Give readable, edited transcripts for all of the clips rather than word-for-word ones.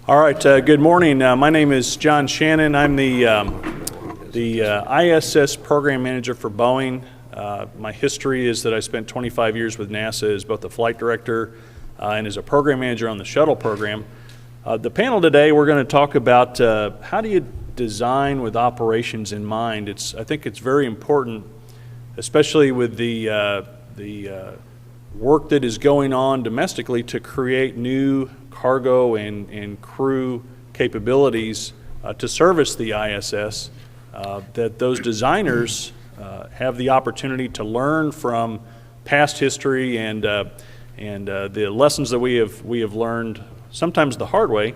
All right, good morning. My name is John Shannon. I'm the ISS Program Manager for Boeing. My history is that I spent 25 years with NASA as both a flight director and as a program manager on the shuttle program. The panel today, we're going to talk about how do you design with operations in mind. I think it's very important, especially with the work that is going on domestically to create new cargo and crew capabilities to service the ISS, that those designers have the opportunity to learn from past history and the lessons that we have learned, sometimes the hard way,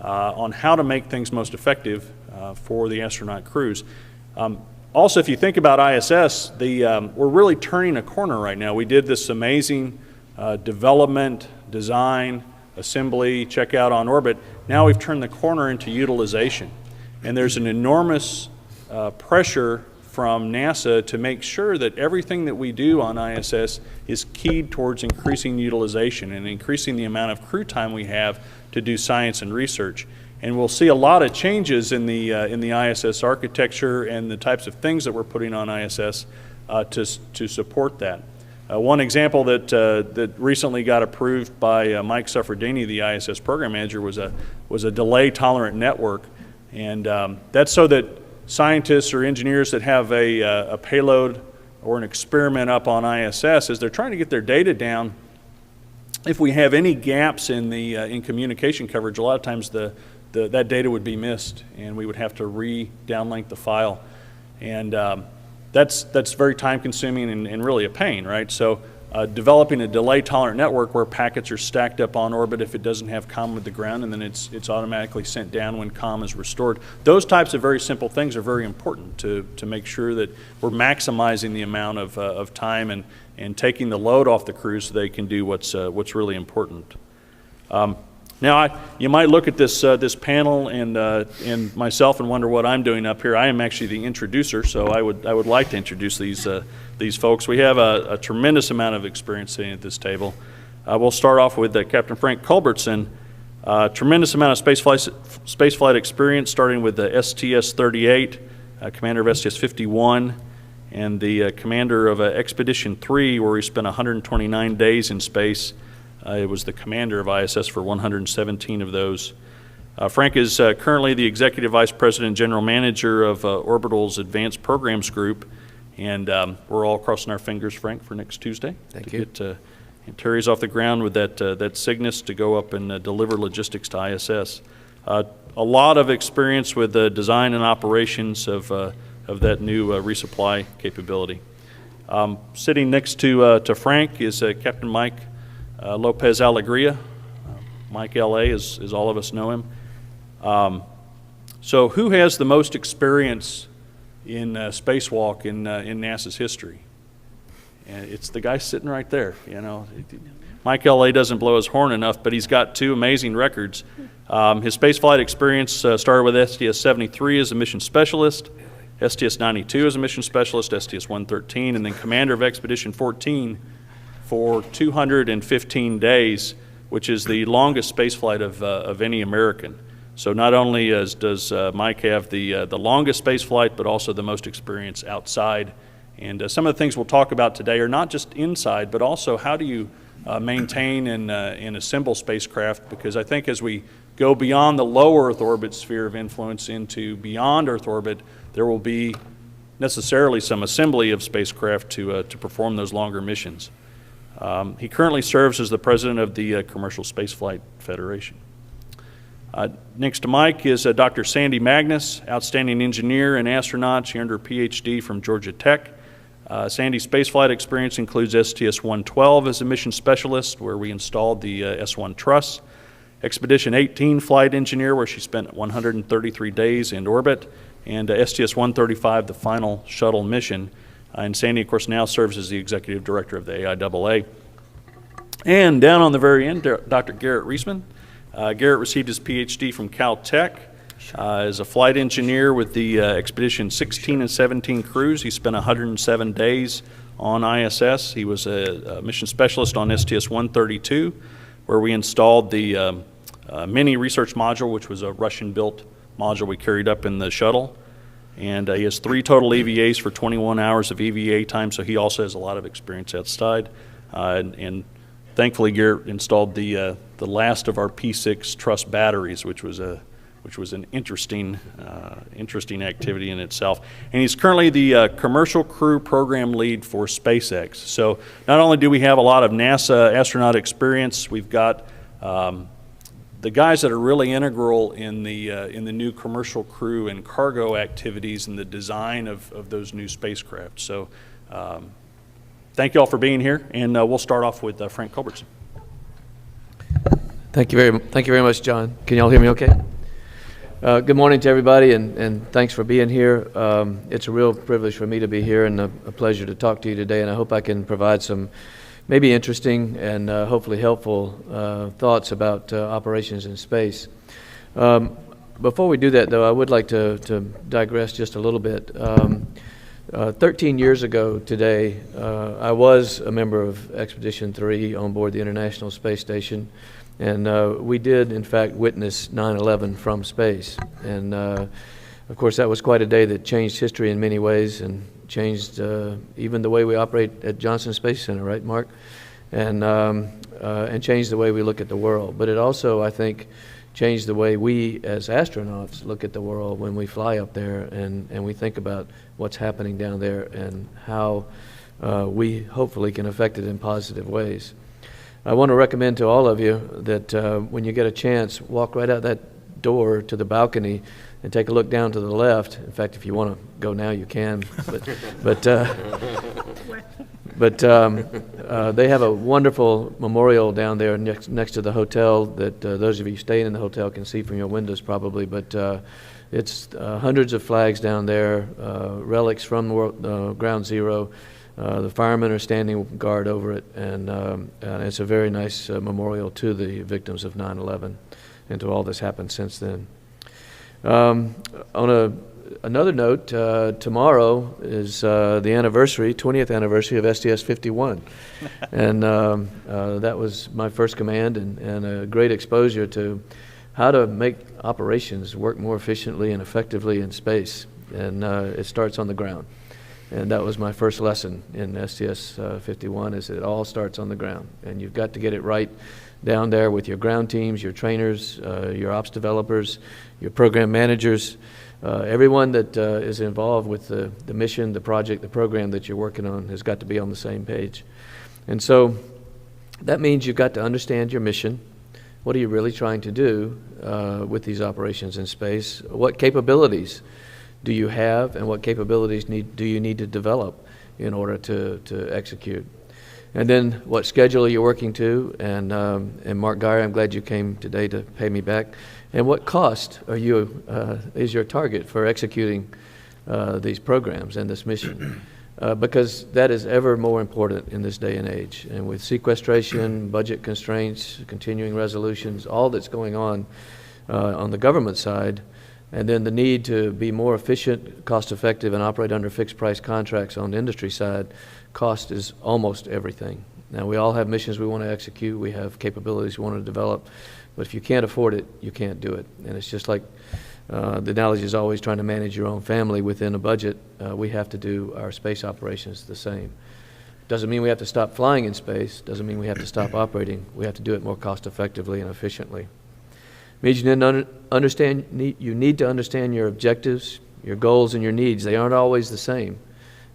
on how to make things most effective for the astronaut crews. Also, if you think about ISS, we're really turning a corner right now. We did this amazing development, design, assembly, checkout on orbit. Now we've turned the corner into utilization. And there's an enormous pressure from NASA to make sure that everything that we do on ISS is keyed towards increasing utilization and increasing the amount of crew time we have to do science and research. And we'll see a lot of changes in the ISS architecture and the types of things that we're putting on ISS to support that. One example that recently got approved by Mike Suffredini, the ISS program manager, was a delay-tolerant network, and that's so that scientists or engineers that have a payload or an experiment up on ISS, as they're trying to get their data down, if we have any gaps in communication coverage, a lot of times that data would be missed, and we would have to re-downlink the file, and that's very time-consuming and really a pain, right? So developing a delay-tolerant network where packets are stacked up on orbit if it doesn't have comm with the ground, and then it's automatically sent down when comm is restored. Those types of very simple things are very important to make sure that we're maximizing the amount of time and taking the load off the crew so they can do what's really important. Now, you might look at this panel and myself and wonder what I'm doing up here. I am actually the introducer, so I would like to introduce these folks. We have a tremendous amount of experience sitting at this table. We'll start off with Captain Frank Culbertson. Tremendous amount of spaceflight experience, starting with the STS-38, commander of STS-51, and the commander of Expedition 3, where he spent 129 days in space. It was the commander of ISS for 117 of those. Frank is currently the Executive Vice President and General Manager of Orbital's Advanced Programs Group, and we're all crossing our fingers, Frank, for next Tuesday. Thank you. Get Antares off the ground with that Cygnus to go up and deliver logistics to ISS. A lot of experience with the design and operations of that new resupply capability. Sitting next to Frank is Captain Mike Lopez Alegria. Mike L.A., as all of us know him. So who has the most experience in spacewalk in NASA's history? And it's the guy sitting right there. You know, Mike L.A. doesn't blow his horn enough, but he's got two amazing records. His spaceflight experience started with STS-73 as a mission specialist, STS-92 as a mission specialist, STS-113, and then commander of Expedition 14 for 215 days, which is the longest spaceflight of any American. So not only does Mike have the longest spaceflight, but also the most experience outside. And some of the things we'll talk about today are not just inside, but also how do you maintain and assemble spacecraft, because I think as we go beyond the low Earth orbit sphere of influence into beyond Earth orbit, there will be necessarily some assembly of spacecraft to perform those longer missions. He currently serves as the president of the Commercial Spaceflight Federation. Next to Mike is Dr. Sandy Magnus, outstanding engineer and astronaut. She earned her PhD from Georgia Tech. Sandy's spaceflight experience includes STS-112 as a mission specialist, where we installed the S-1 truss. Expedition 18 flight engineer, where she spent 133 days in orbit. And STS-135, the final shuttle mission. And Sandy, of course, now serves as the executive director of the AIAA. And down on the very end, Dr. Garrett Reisman. Garrett received his PhD from Caltech as a flight engineer with the Expedition 16 and 17 crews. He spent 107 days on ISS. He was a mission specialist on STS-132, where we installed the mini research module, which was a Russian-built module we carried up in the shuttle. And he has 3 total EVAs for 21 hours of EVA time, so he also has a lot of experience outside. And thankfully, Garrett installed the last of our P6 truss batteries, which was an interesting activity in itself. And he's currently the commercial crew program lead for SpaceX. So not only do we have a lot of NASA astronaut experience, we've got the guys that are really integral in the new commercial crew and cargo activities and the design of those new spacecraft. So thank you all for being here, and we'll start off with Frank Culbertson. Thank you very much, John. Can you all hear me okay? Good morning to everybody, and thanks for being here. It's a real privilege for me to be here and a pleasure to talk to you today, and I hope I can provide some maybe interesting and hopefully helpful thoughts about operations in space. Before we do that, though, I would like to digress just a little bit. 13 years ago today, I was a member of Expedition 3 on board the International Space Station, and we did, in fact, witness 9/11 from space. And, of course, that was quite a day that changed history in many ways and changed even the way we operate at Johnson Space Center, right, Mark? And changed the way we look at the world. But it also, I think, changed the way we as astronauts look at the world when we fly up there and we think about what's happening down there and how we hopefully can affect it in positive ways. I want to recommend to all of you that when you get a chance, walk right out that door to the balcony and take a look down to the left. In fact, if you want to go now, you can. But they have a wonderful memorial down there next to the hotel that those of you staying in the hotel can see from your windows probably. But it's hundreds of flags down there, relics from Ground Zero. The firemen are standing guard over it, and it's a very nice memorial to the victims of 9/11 and to all that's happened since then. On another note, tomorrow is the 20th anniversary of STS-51. And that was my first command and a great exposure to how to make operations work more efficiently and effectively in space. And it starts on the ground. And that was my first lesson in STS-51, is it all starts on the ground. And you've got to get it right down there with your ground teams, your trainers, your ops developers, your program managers, everyone that is involved with the mission, the project, the program that you're working on has got to be on the same page. And so that means you've got to understand your mission. What are you really trying to do with these operations in space? What capabilities do you have, and what capabilities do you need to develop in order to execute? And then what schedule are you working to? And Mark Geyer, I'm glad you came today to pay me back. And what cost is your target for executing these programs and this mission? Because that is ever more important in this day and age. And with sequestration, budget constraints, continuing resolutions, all that's going on the government side, and then the need to be more efficient, cost-effective, and operate under fixed-price contracts on the industry side, cost is almost everything. Now, we all have missions we want to execute. We have capabilities we want to develop. But if you can't afford it, you can't do it. And it's just like the analogy is always trying to manage your own family within a budget. We have to do our space operations the same. Doesn't mean we have to stop flying in space. Doesn't mean we have to stop operating. We have to do it more cost-effectively and efficiently. Means you need to understand your objectives, your goals, and your needs. They aren't always the same.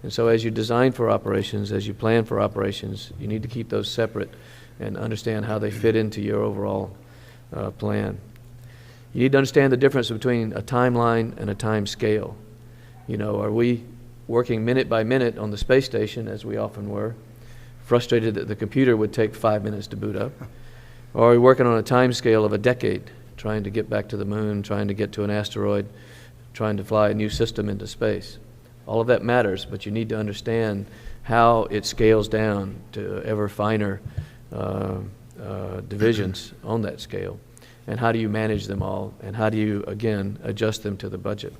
And so as you design for operations, as you plan for operations, you need to keep those separate and understand how they fit into your overall plan. You need to understand the difference between a timeline and a time scale. You know, are we working minute by minute on the space station, as we often were, frustrated that the computer would take 5 minutes to boot up? Or are we working on a time scale of a decade, trying to get back to the moon, trying to get to an asteroid, trying to fly a new system into space? All of that matters, but you need to understand how it scales down to ever finer divisions on that scale. And how do you manage them all? And how do you, again, adjust them to the budget?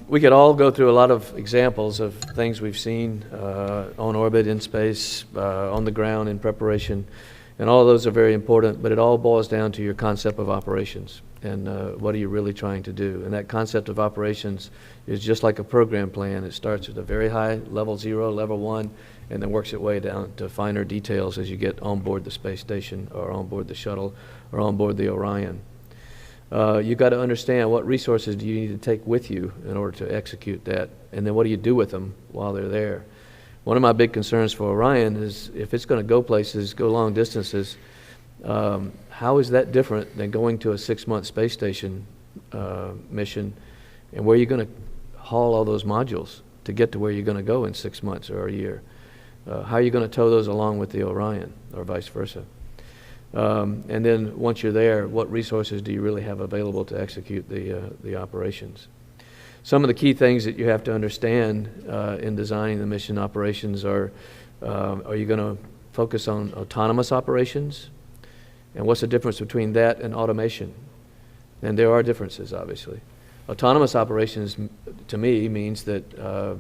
We could all go through a lot of examples of things we've seen on orbit, in space, on the ground in preparation. And all of those are very important, but it all boils down to your concept of operations and what are you really trying to do. And that concept of operations is just like a program plan. It starts at a very high, level 0, level 1, and then works its way down to finer details as you get on board the space station or on board the shuttle or on board the Orion. You've got to understand what resources do you need to take with you in order to execute that, and then what do you do with them while they're there. One of my big concerns for Orion is if it's going to go places, go long distances, how is that different than going to a 6-month space station mission, and where are you going to haul all those modules to get to where you're going to go in 6 months or a year? How are you going to tow those along with the Orion, or vice versa? And then once you're there, what resources do you really have available to execute the operations? Some of the key things that you have to understand in designing the mission operations are you going to focus on autonomous operations? And what's the difference between that and automation? And there are differences, obviously. Autonomous operations, to me, means that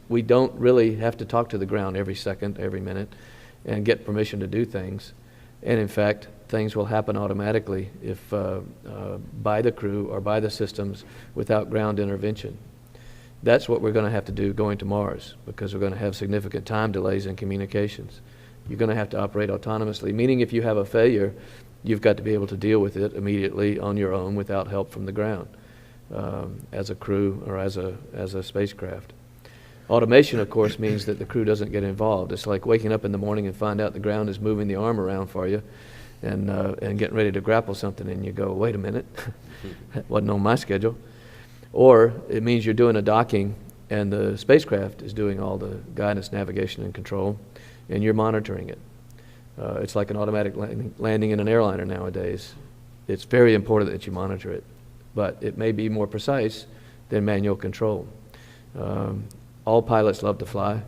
we don't really have to talk to the ground every second, every minute, and get permission to do things. And in fact, things will happen automatically if by the crew or by the systems without ground intervention. That's what we're going to have to do going to Mars, because we're going to have significant time delays in communications. You're going to have to operate autonomously, meaning if you have a failure, you've got to be able to deal with it immediately on your own without help from the ground as a crew or as a spacecraft. Automation, of course, means that the crew doesn't get involved. It's like waking up in the morning and find out the ground is moving the arm around for you and getting ready to grapple something, and you go, wait a minute, that wasn't on my schedule. Or it means you're doing a docking and the spacecraft is doing all the guidance, navigation, and control, and you're monitoring it. It's like an automatic landing in an airliner nowadays. It's very important that you monitor it, but it may be more precise than manual control. All pilots love to fly.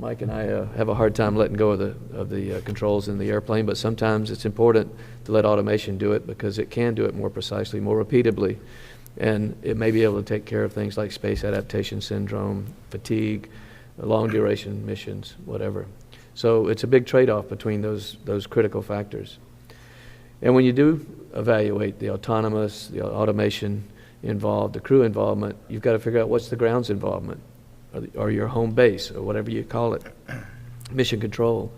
Mike and I have a hard time letting go of the controls in the airplane, but sometimes it's important to let automation do it because it can do it more precisely, more repeatably, and it may be able to take care of things like space adaptation syndrome, fatigue, long duration missions, whatever. So it's a big trade-off between those critical factors. And when you do evaluate the autonomous, the automation involved, the crew involvement, you've got to figure out what's the ground's involvement, or your home base, or whatever you call it, mission control.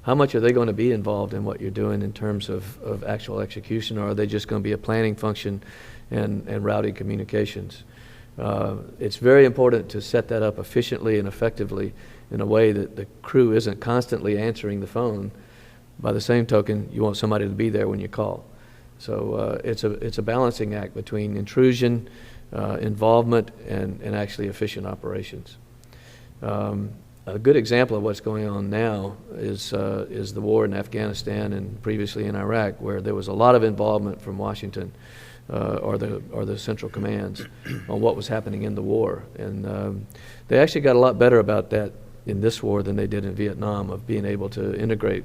How much are they going to be involved in what you're doing in terms of actual execution, or are they just going to be a planning function and routing communications? It's very important to set that up efficiently and effectively in a way that the crew isn't constantly answering the phone. By the same token, you want somebody to be there when you call. So it's a balancing act between intrusion, involvement, and actually efficient operations. A good example of what's going on now is the war in Afghanistan and previously in Iraq, where there was a lot of involvement from Washington or the central commands on what was happening in the war. And they actually got a lot better about that in this war than they did in Vietnam, of being able to integrate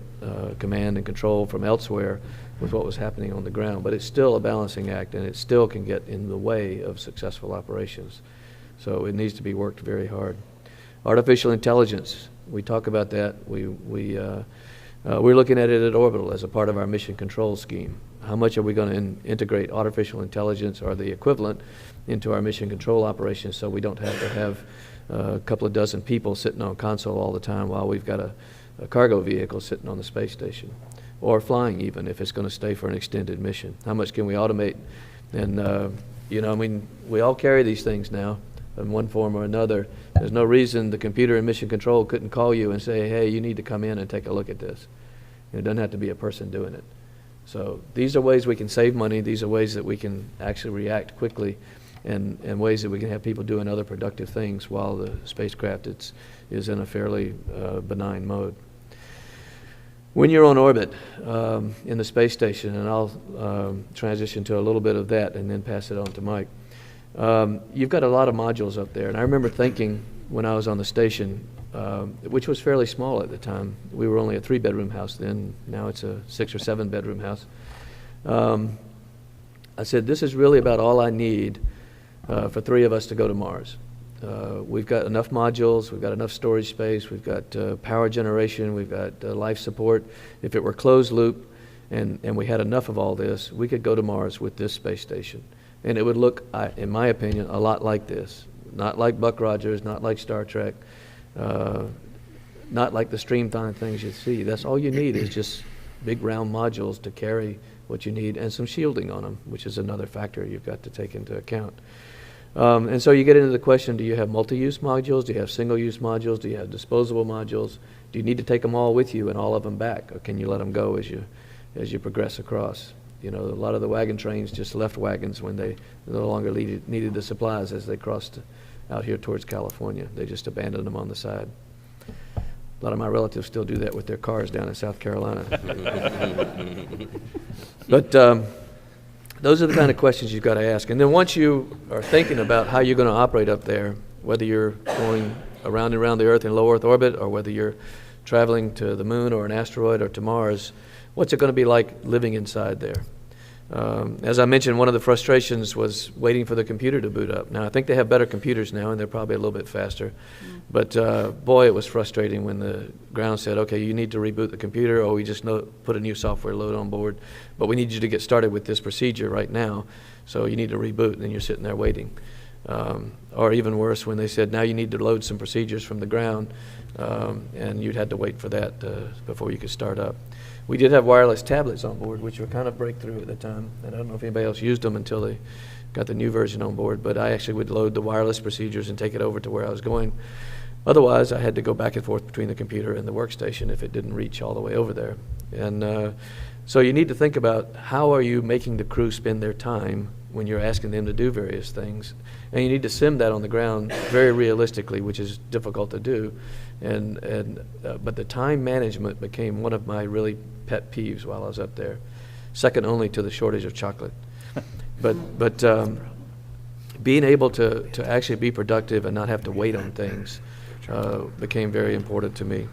command and control from elsewhere with what was happening on the ground. But it's still a balancing act, and it still can get in the way of successful operations. So it needs to be worked very hard. Artificial intelligence, we talk about that. We're looking at it at Orbital as a part of our mission control scheme. How much are we going to integrate artificial intelligence or the equivalent into our mission control operations, so we don't have to have a couple of dozen people sitting on console all the time while we've got a cargo vehicle sitting on the space station, or flying even if it's going to stay for an extended mission. How much can we automate? And I mean, we all carry these things now in one form or another. There's no reason the computer in mission control couldn't call you and say, hey, you need to come in and take a look at this. And it doesn't have to be a person doing it. So these are ways we can save money. These are ways that we can actually react quickly, and ways that we can have people doing other productive things while the spacecraft is in a fairly benign mode. When you're on orbit in the space station, and I'll transition to a little bit of that and then pass it on to Mike, you've got a lot of modules up there. And I remember thinking when I was on the station, which was fairly small at the time. We were only a 3-bedroom house then. Now it's a 6 or 7-bedroom house. I said, this is really about all I need for 3 of us to go to Mars. We've got enough modules, we've got enough storage space, we've got power generation, we've got life support. If it were closed loop and we had enough of all this, we could go to Mars with this space station. And it would look, in my opinion, a lot like this. Not like Buck Rogers, not like Star Trek, not like the streamlined things you see. That's all you need is just big round modules to carry what you need and some shielding on them, which is another factor you've got to take into account. And so you get into the question, do you have multi-use modules? Do you have single-use modules? Do you have disposable modules? Do you need to take them all with you and all of them back? Or can you let them go as you progress across? You know, a lot of the wagon trains just left wagons when they no longer needed the supplies as they crossed out here towards California. They just abandoned them on the side. A lot of my relatives still do that with their cars down in South Carolina. But those are the kind of questions you've got to ask. And then once you are thinking about how you're going to operate up there, whether you're going around and around the Earth in low Earth orbit or whether you're traveling to the moon or an asteroid or to Mars, what's it going to be like living inside there? As I mentioned, one of the frustrations was waiting for the computer to boot up. Now, I think they have better computers now, and they're probably a little bit faster. But boy, it was frustrating when the ground said, okay, you need to reboot the computer, or we just put a new software load on board. But we need you to get started with this procedure right now, so you need to reboot, and then you're sitting there waiting. Or even worse, when they said, now you need to load some procedures from the ground, and you'd had to wait for that before you could start up. We did have wireless tablets on board, which were kind of breakthrough at the time. And I don't know if anybody else used them until they got the new version on board. But I actually would load the wireless procedures and take it over to where I was going. Otherwise, I had to go back and forth between the computer and the workstation if it didn't reach all the way over there. And so you need to think about how are you making the crew spend their time when you're asking them to do various things. And you need to sim that on the ground very realistically, which is difficult to do. But the time management became one of my really pet peeves while I was up there, second only to the shortage of chocolate. But being able to actually be productive and not have to wait on things became very important to me.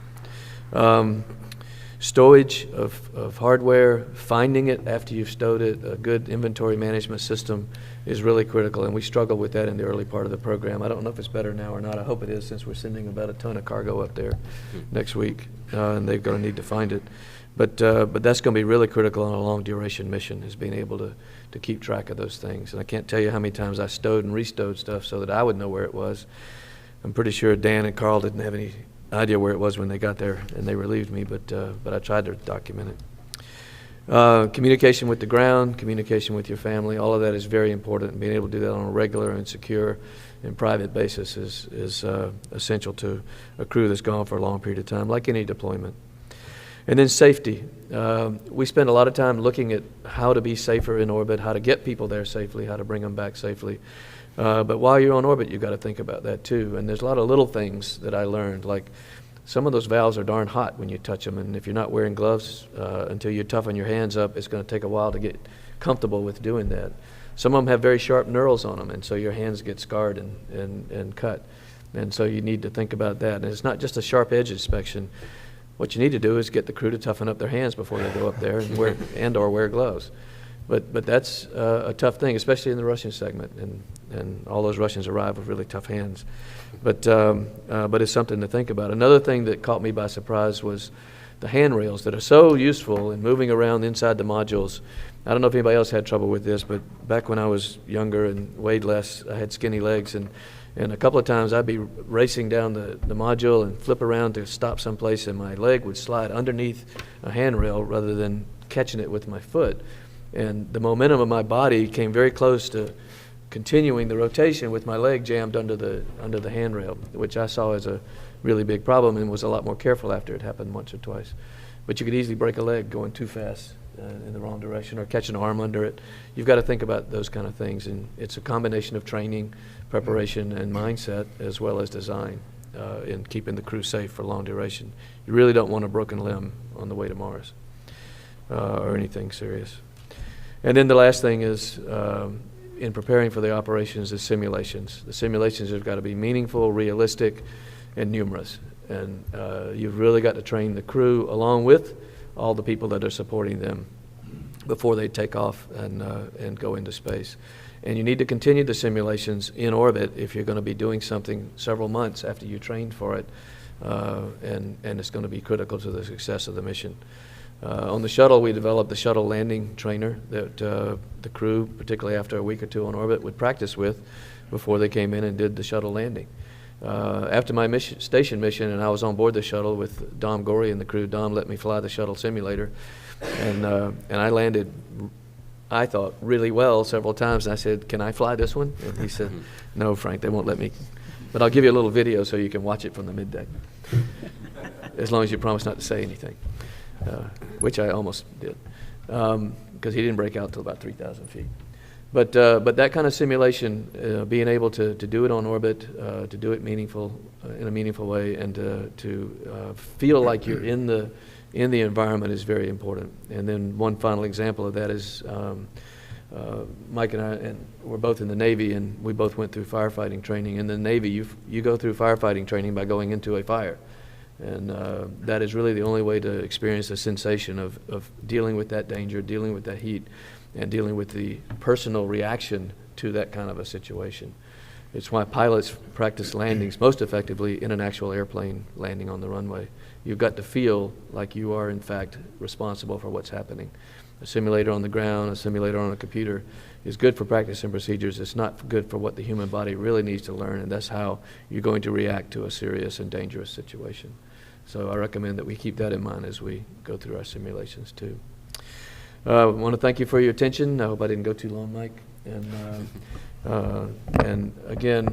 Storage of hardware, finding it after you've stowed it, a good inventory management system is really critical, and we struggled with that in the early part of the program. I don't know if it's better now or not. I hope it is, since we're sending about a ton of cargo up there next week, and they're going to need to find it. But that's going to be really critical on a long duration mission, is being able to keep track of those things. And I can't tell you how many times I stowed and restowed stuff so that I would know where it was. I'm pretty sure Dan and Carl didn't have any idea where it was when they got there, and they relieved me, but I tried to document it. Communication with the ground, communication with your family, all of that is very important. And being able to do that on a regular and secure and private basis is essential to a crew that's gone for a long period of time, like any deployment. And then safety. We spend a lot of time looking at how to be safer in orbit, how to get people there safely, how to bring them back safely. But while you're on orbit, you've got to think about that too. And there's a lot of little things that I learned, like some of those valves are darn hot when you touch them. And if you're not wearing gloves until you toughen your hands up, it's going to take a while to get comfortable with doing that. Some of them have very sharp knurls on them, and so your hands get scarred and cut. And so you need to think about that. And it's not just a sharp edge inspection. What you need to do is get the crew to toughen up their hands before they go up there and wear gloves. But that's a tough thing, especially in the Russian segment, and all those Russians arrive with really tough hands. But it's something to think about. Another thing that caught me by surprise was the handrails that are so useful in moving around inside the modules. I don't know if anybody else had trouble with this, but back when I was younger and weighed less, I had skinny legs, and a couple of times I'd be racing down the module and flip around to stop someplace, and my leg would slide underneath a handrail rather than catching it with my foot. And the momentum of my body came very close to continuing the rotation with my leg jammed under the handrail, which I saw as a really big problem and was a lot more careful after it happened once or twice. But you could easily break a leg going too fast in the wrong direction or catch an arm under it. You've got to think about those kind of things, and it's a combination of training, preparation, and mindset, as well as design in keeping the crew safe for long duration. You really don't want a broken limb on the way to Mars or anything serious. And then the last thing is, in preparing for the operations, is simulations. The simulations have got to be meaningful, realistic, and numerous. And you've really got to train the crew along with all the people that are supporting them before they take off and go into space. And you need to continue the simulations in orbit if you're going to be doing something several months after you trained for it, and it's going to be critical to the success of the mission. On the shuttle, we developed the shuttle landing trainer that the crew, particularly after a week or two on orbit, would practice with before they came in and did the shuttle landing. After my station mission, and I was on board the shuttle with Dom Gorey and the crew, Dom let me fly the shuttle simulator, and I landed, I thought, really well several times. And I said, "Can I fly this one?" And he said, "No, Frank, they won't let me. But I'll give you a little video so you can watch it from the middeck, as long as you promise not to say anything," which I almost did, because he didn't break out till about 3,000 feet. But that kind of simulation, being able to do it on orbit, to do it in a meaningful way, and to feel like you're in the environment is very important. And then one final example of that is Mike and I, and we're both in the Navy, and we both went through firefighting training. In the Navy, you go through firefighting training by going into a fire. And that is really the only way to experience the sensation of dealing with that danger, dealing with that heat, and dealing with the personal reaction to that kind of a situation. It's why pilots practice landings most effectively in an actual airplane landing on the runway. You've got to feel like you are, in fact, responsible for what's happening. A simulator on the ground, a simulator on a computer is good for practice and procedures. It's not good for what the human body really needs to learn, and that's how you're going to react to a serious and dangerous situation. So I recommend that we keep that in mind as we go through our simulations too. I want to thank you for your attention. I hope I didn't go too long, Mike. And again,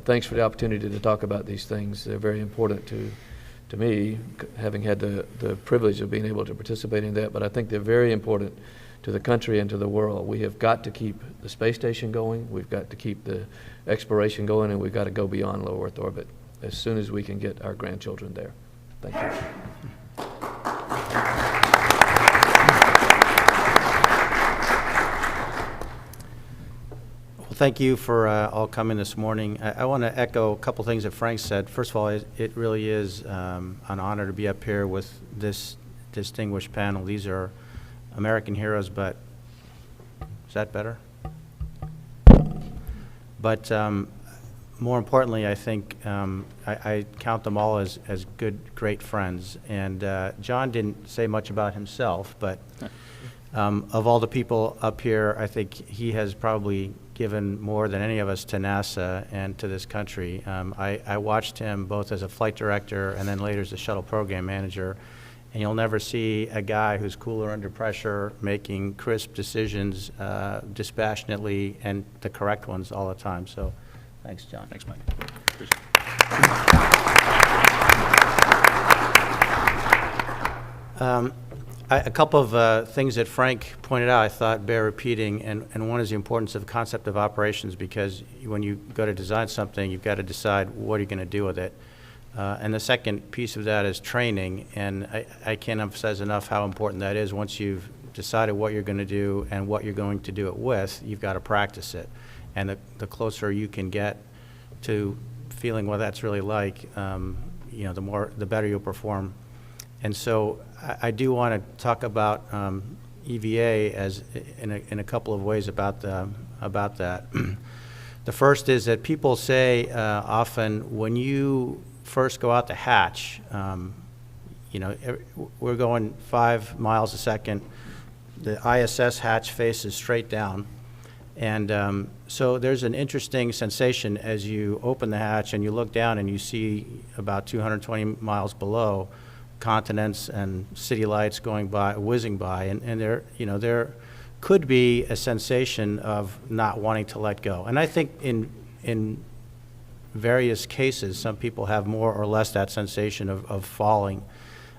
thanks for the opportunity to talk about these things. They're very important to me, having had the privilege of being able to participate in that, but I think they're very important to the country and to the world. We have got to keep the space station going, we've got to keep the exploration going, and we've got to go beyond low Earth orbit as soon as we can get our grandchildren there. Thank you. Thank you for all coming this morning. I want to echo a couple things that Frank said. First of all, it really is an honor to be up here with this distinguished panel. These are American heroes, but is that better? But more importantly, I think I count them all as good, great friends. And John didn't say much about himself, but of all the people up here, I think he has probably given more than any of us to NASA and to this country. I watched him both as a flight director and then later as a shuttle program manager, and you'll never see a guy who's cooler under pressure, making crisp decisions dispassionately and the correct ones all the time. So thanks, John. Thanks, Mike. A couple of things that Frank pointed out I thought bear repeating, and one is the importance of the concept of operations, because when you go to design something, you've got to decide what you're going to do with it. And the second piece of that is training, and I can't emphasize enough how important that is. Once you've decided what you're going to do and what you're going to do it with, you've got to practice it. And the closer you can get to feeling what that's really like, the better you'll perform. And so I do want to talk about EVA as in a couple of ways about that. The first is that people say often when you first go out the hatch, we're going 5 miles a second. The ISS hatch faces straight down. And so there's an interesting sensation as you open the hatch and you look down and you see about 220 miles below continents and city lights going by, whizzing by, and there could be a sensation of not wanting to let go. And I think in various cases, some people have more or less that sensation of falling.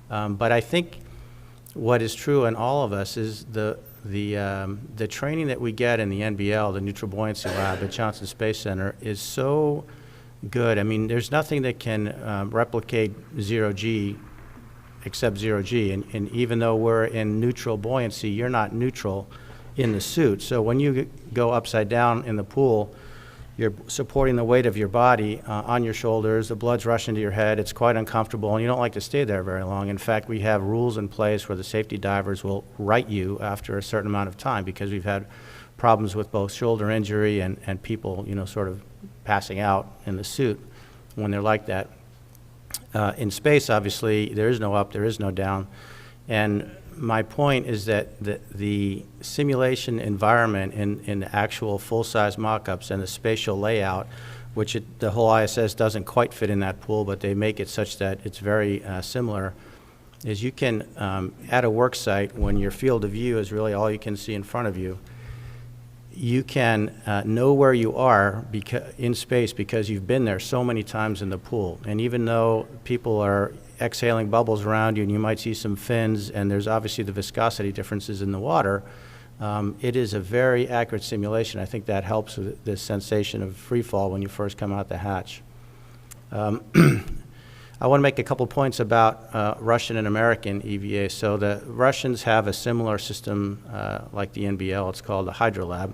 But I think what is true in all of us is the training that we get in the NBL, the Neutral Buoyancy Lab at Johnson Space Center, is so good. I mean, there's nothing that can replicate zero-G except zero-G. And even though we're in neutral buoyancy, you're not neutral in the suit. So when you go upside down in the pool, you're supporting the weight of your body on your shoulders, the blood's rushing to your head, it's quite uncomfortable, and you don't like to stay there very long. In fact, we have rules in place where the safety divers will right you after a certain amount of time, because we've had problems with both shoulder injury and people, sort of passing out in the suit when they're like that. In space, obviously, there is no up, there is no down. And my point is that the simulation environment in the actual full-size mock-ups and the spatial layout, which the whole ISS doesn't quite fit in that pool, but they make it such that it's very similar, is you can, at a work site, when your field of view is really all you can see in front of you, you can know where you are in space because you've been there so many times in the pool. And even though people are exhaling bubbles around you and you might see some fins, and there's obviously the viscosity differences in the water, it is a very accurate simulation. I think that helps with the sensation of free fall when you first come out the hatch. I want to make a couple points about Russian and American EVA. So the Russians have a similar system like the NBL. It's called the Hydrolab.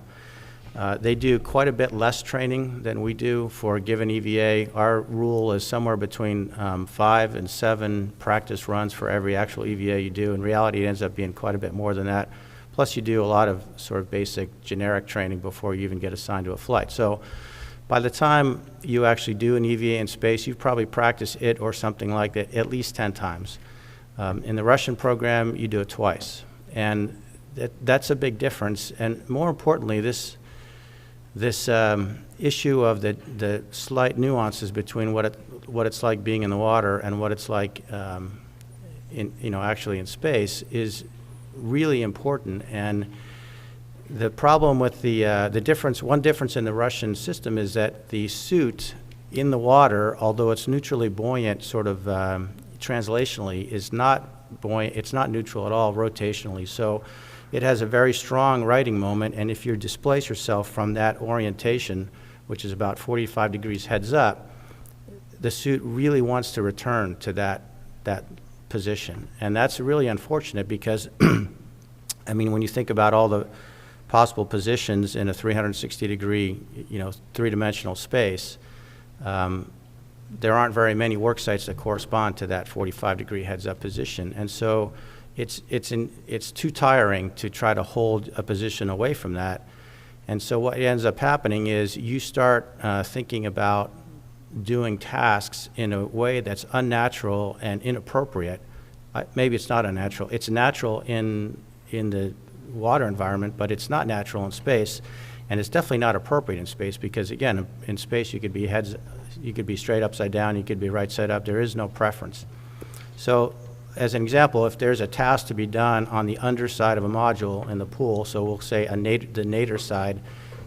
They do quite a bit less training than we do for a given EVA. Our rule is somewhere between 5 and 7 practice runs for every actual EVA you do. In reality, it ends up being quite a bit more than that. Plus, you do a lot of sort of basic generic training before you even get assigned to a flight. So by the time you actually do an EVA in space, you've probably practiced it or something like that at least 10 times. In the Russian program, you do it twice. And that's a big difference. And more importantly, this issue of the slight nuances between what it's like being in the water and what it's like actually in space is really important. And the problem with one difference in the Russian system is that the suit in the water, although it's neutrally buoyant sort of translationally, is not buoyant, it's not neutral at all rotationally. So it has a very strong righting moment, and if you displace yourself from that orientation, which is about 45 degrees heads up, the suit really wants to return to that position. And that's really unfortunate because, I mean, when you think about all the possible positions in a 360-degree, three-dimensional space, there aren't very many work sites that correspond to that 45-degree heads-up position. And so it's too tiring to try to hold a position away from that. And so what ends up happening is you start thinking about doing tasks in a way that's unnatural and inappropriate. Maybe it's not unnatural. It's natural in the water environment, but it's not natural in space, and it's definitely not appropriate in space because, again, in space you could be straight upside down, you could be right side up. There is no preference. So, as an example, if there's a task to be done on the underside of a module in the pool, so we'll say the nadir side,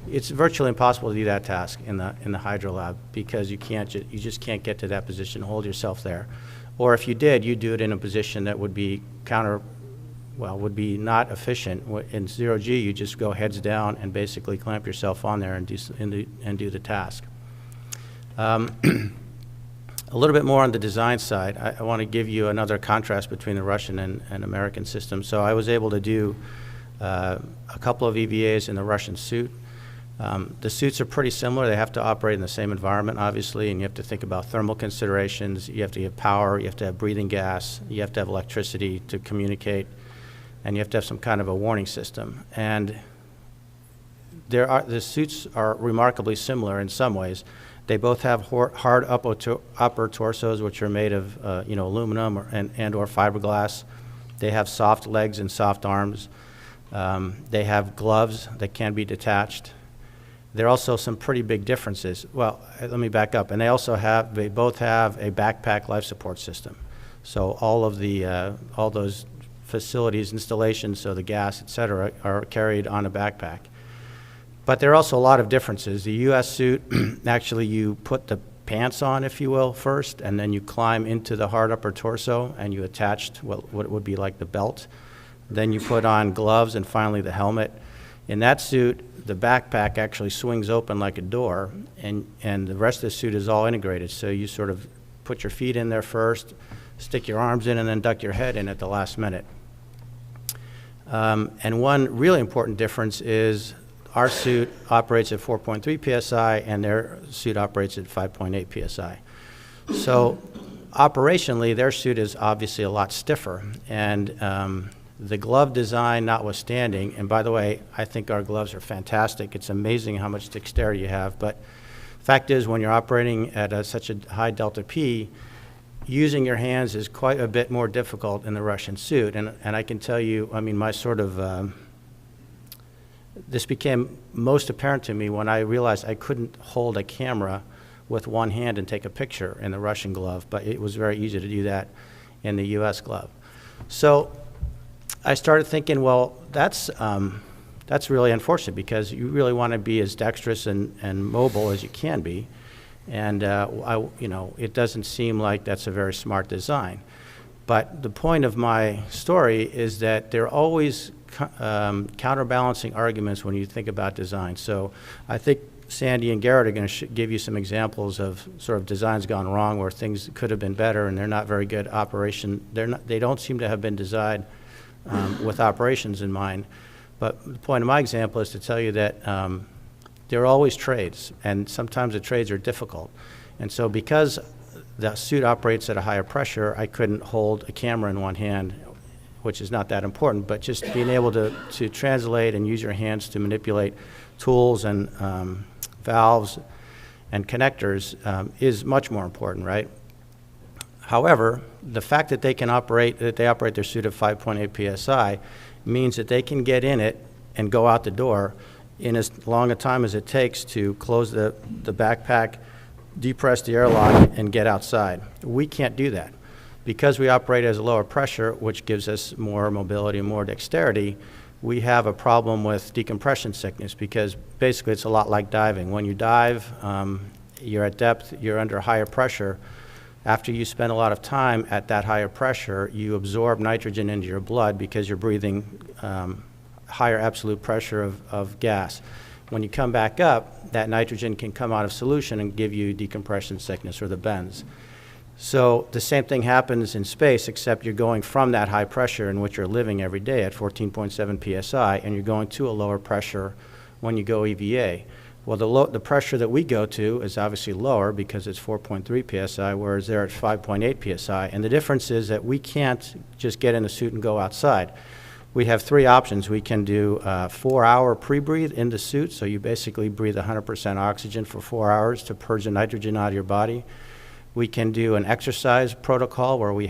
it's virtually impossible to do that task in the Hydrolab because you just can't get to that position, hold yourself there. Or if you did, you'd do it in a position that would be would be not efficient. In 0G, you just go heads down and basically clamp yourself on there and do the task. A little bit more on the design side. I want to give you another contrast between the Russian and American system. So I was able to do a couple of EVAs in the Russian suit. The suits are pretty similar. They have to operate in the same environment, obviously, and you have to think about thermal considerations. You have to have power. You have to have breathing gas. You have to have electricity to communicate, and you have to have some kind of a warning system. And the suits are remarkably similar in some ways. They both have hard upper torsos, which are made of aluminum and/or fiberglass. They have soft legs and soft arms. They have gloves that can be detached. There are also some pretty big differences. Well, let me back up. And they both have a backpack life support system. So all those facilities, installations, so the gas, et cetera, are carried on a backpack. But there are also a lot of differences. The U.S. suit, actually you put the pants on, if you will, first, and then you climb into the hard upper torso and you attach what would be like the belt. Then you put on gloves and finally the helmet. In that suit, the backpack actually swings open like a door, and the rest of the suit is all integrated. So you sort of put your feet in there first, stick your arms in, and then duck your head in at the last minute. And one really important difference is our suit operates at 4.3 psi, and their suit operates at 5.8 psi. So operationally, their suit is obviously a lot stiffer, and the glove design notwithstanding, and by the way, I think our gloves are fantastic. It's amazing how much dexterity you have, but fact is, when you're operating at such a high delta P, using your hands is quite a bit more difficult in the Russian suit. And I can tell you, I mean, my sort of, this became most apparent to me when I realized I couldn't hold a camera with one hand and take a picture in the Russian glove, but it was very easy to do that in the US glove. So I started thinking, well, that's really unfortunate, because you really want to be as dexterous and mobile as you can be. And it doesn't seem like that's a very smart design. But the point of my story is that there are always counterbalancing arguments when you think about design. So I think Sandy and Garrett are going to give you some examples of sort of designs gone wrong where things could have been better and they're not very good operation. They don't seem to have been designed with operations in mind. But the point of my example is to tell you that there are always trades, and sometimes the trades are difficult. And so because the suit operates at a higher pressure, I couldn't hold a camera in one hand, which is not that important, but just being able to translate and use your hands to manipulate tools and valves and connectors is much more important, right? However, the fact that they operate their suit at 5.8 psi means that they can get in it and go out the door in as long a time as it takes to close the backpack, depress the airlock, and get outside. We can't do that. Because we operate as a lower pressure, which gives us more mobility and more dexterity, we have a problem with decompression sickness, because basically it's a lot like diving. When you dive, you're at depth, you're under higher pressure. After you spend a lot of time at that higher pressure, you absorb nitrogen into your blood because you're breathing higher absolute pressure of gas. When you come back up, that nitrogen can come out of solution and give you decompression sickness, or the bends. So the same thing happens in space, except you're going from that high pressure in which you're living every day at 14.7 psi, and you're going to a lower pressure when you go EVA. Well, the pressure that we go to is obviously lower because it's 4.3 psi, whereas they're at 5.8 psi. And the difference is that we can't just get in the suit and go outside. We have three options. We can do 4-hour pre-breathe in the suit, so you basically breathe 100% oxygen for 4 hours to purge the nitrogen out of your body. We can do an exercise protocol where we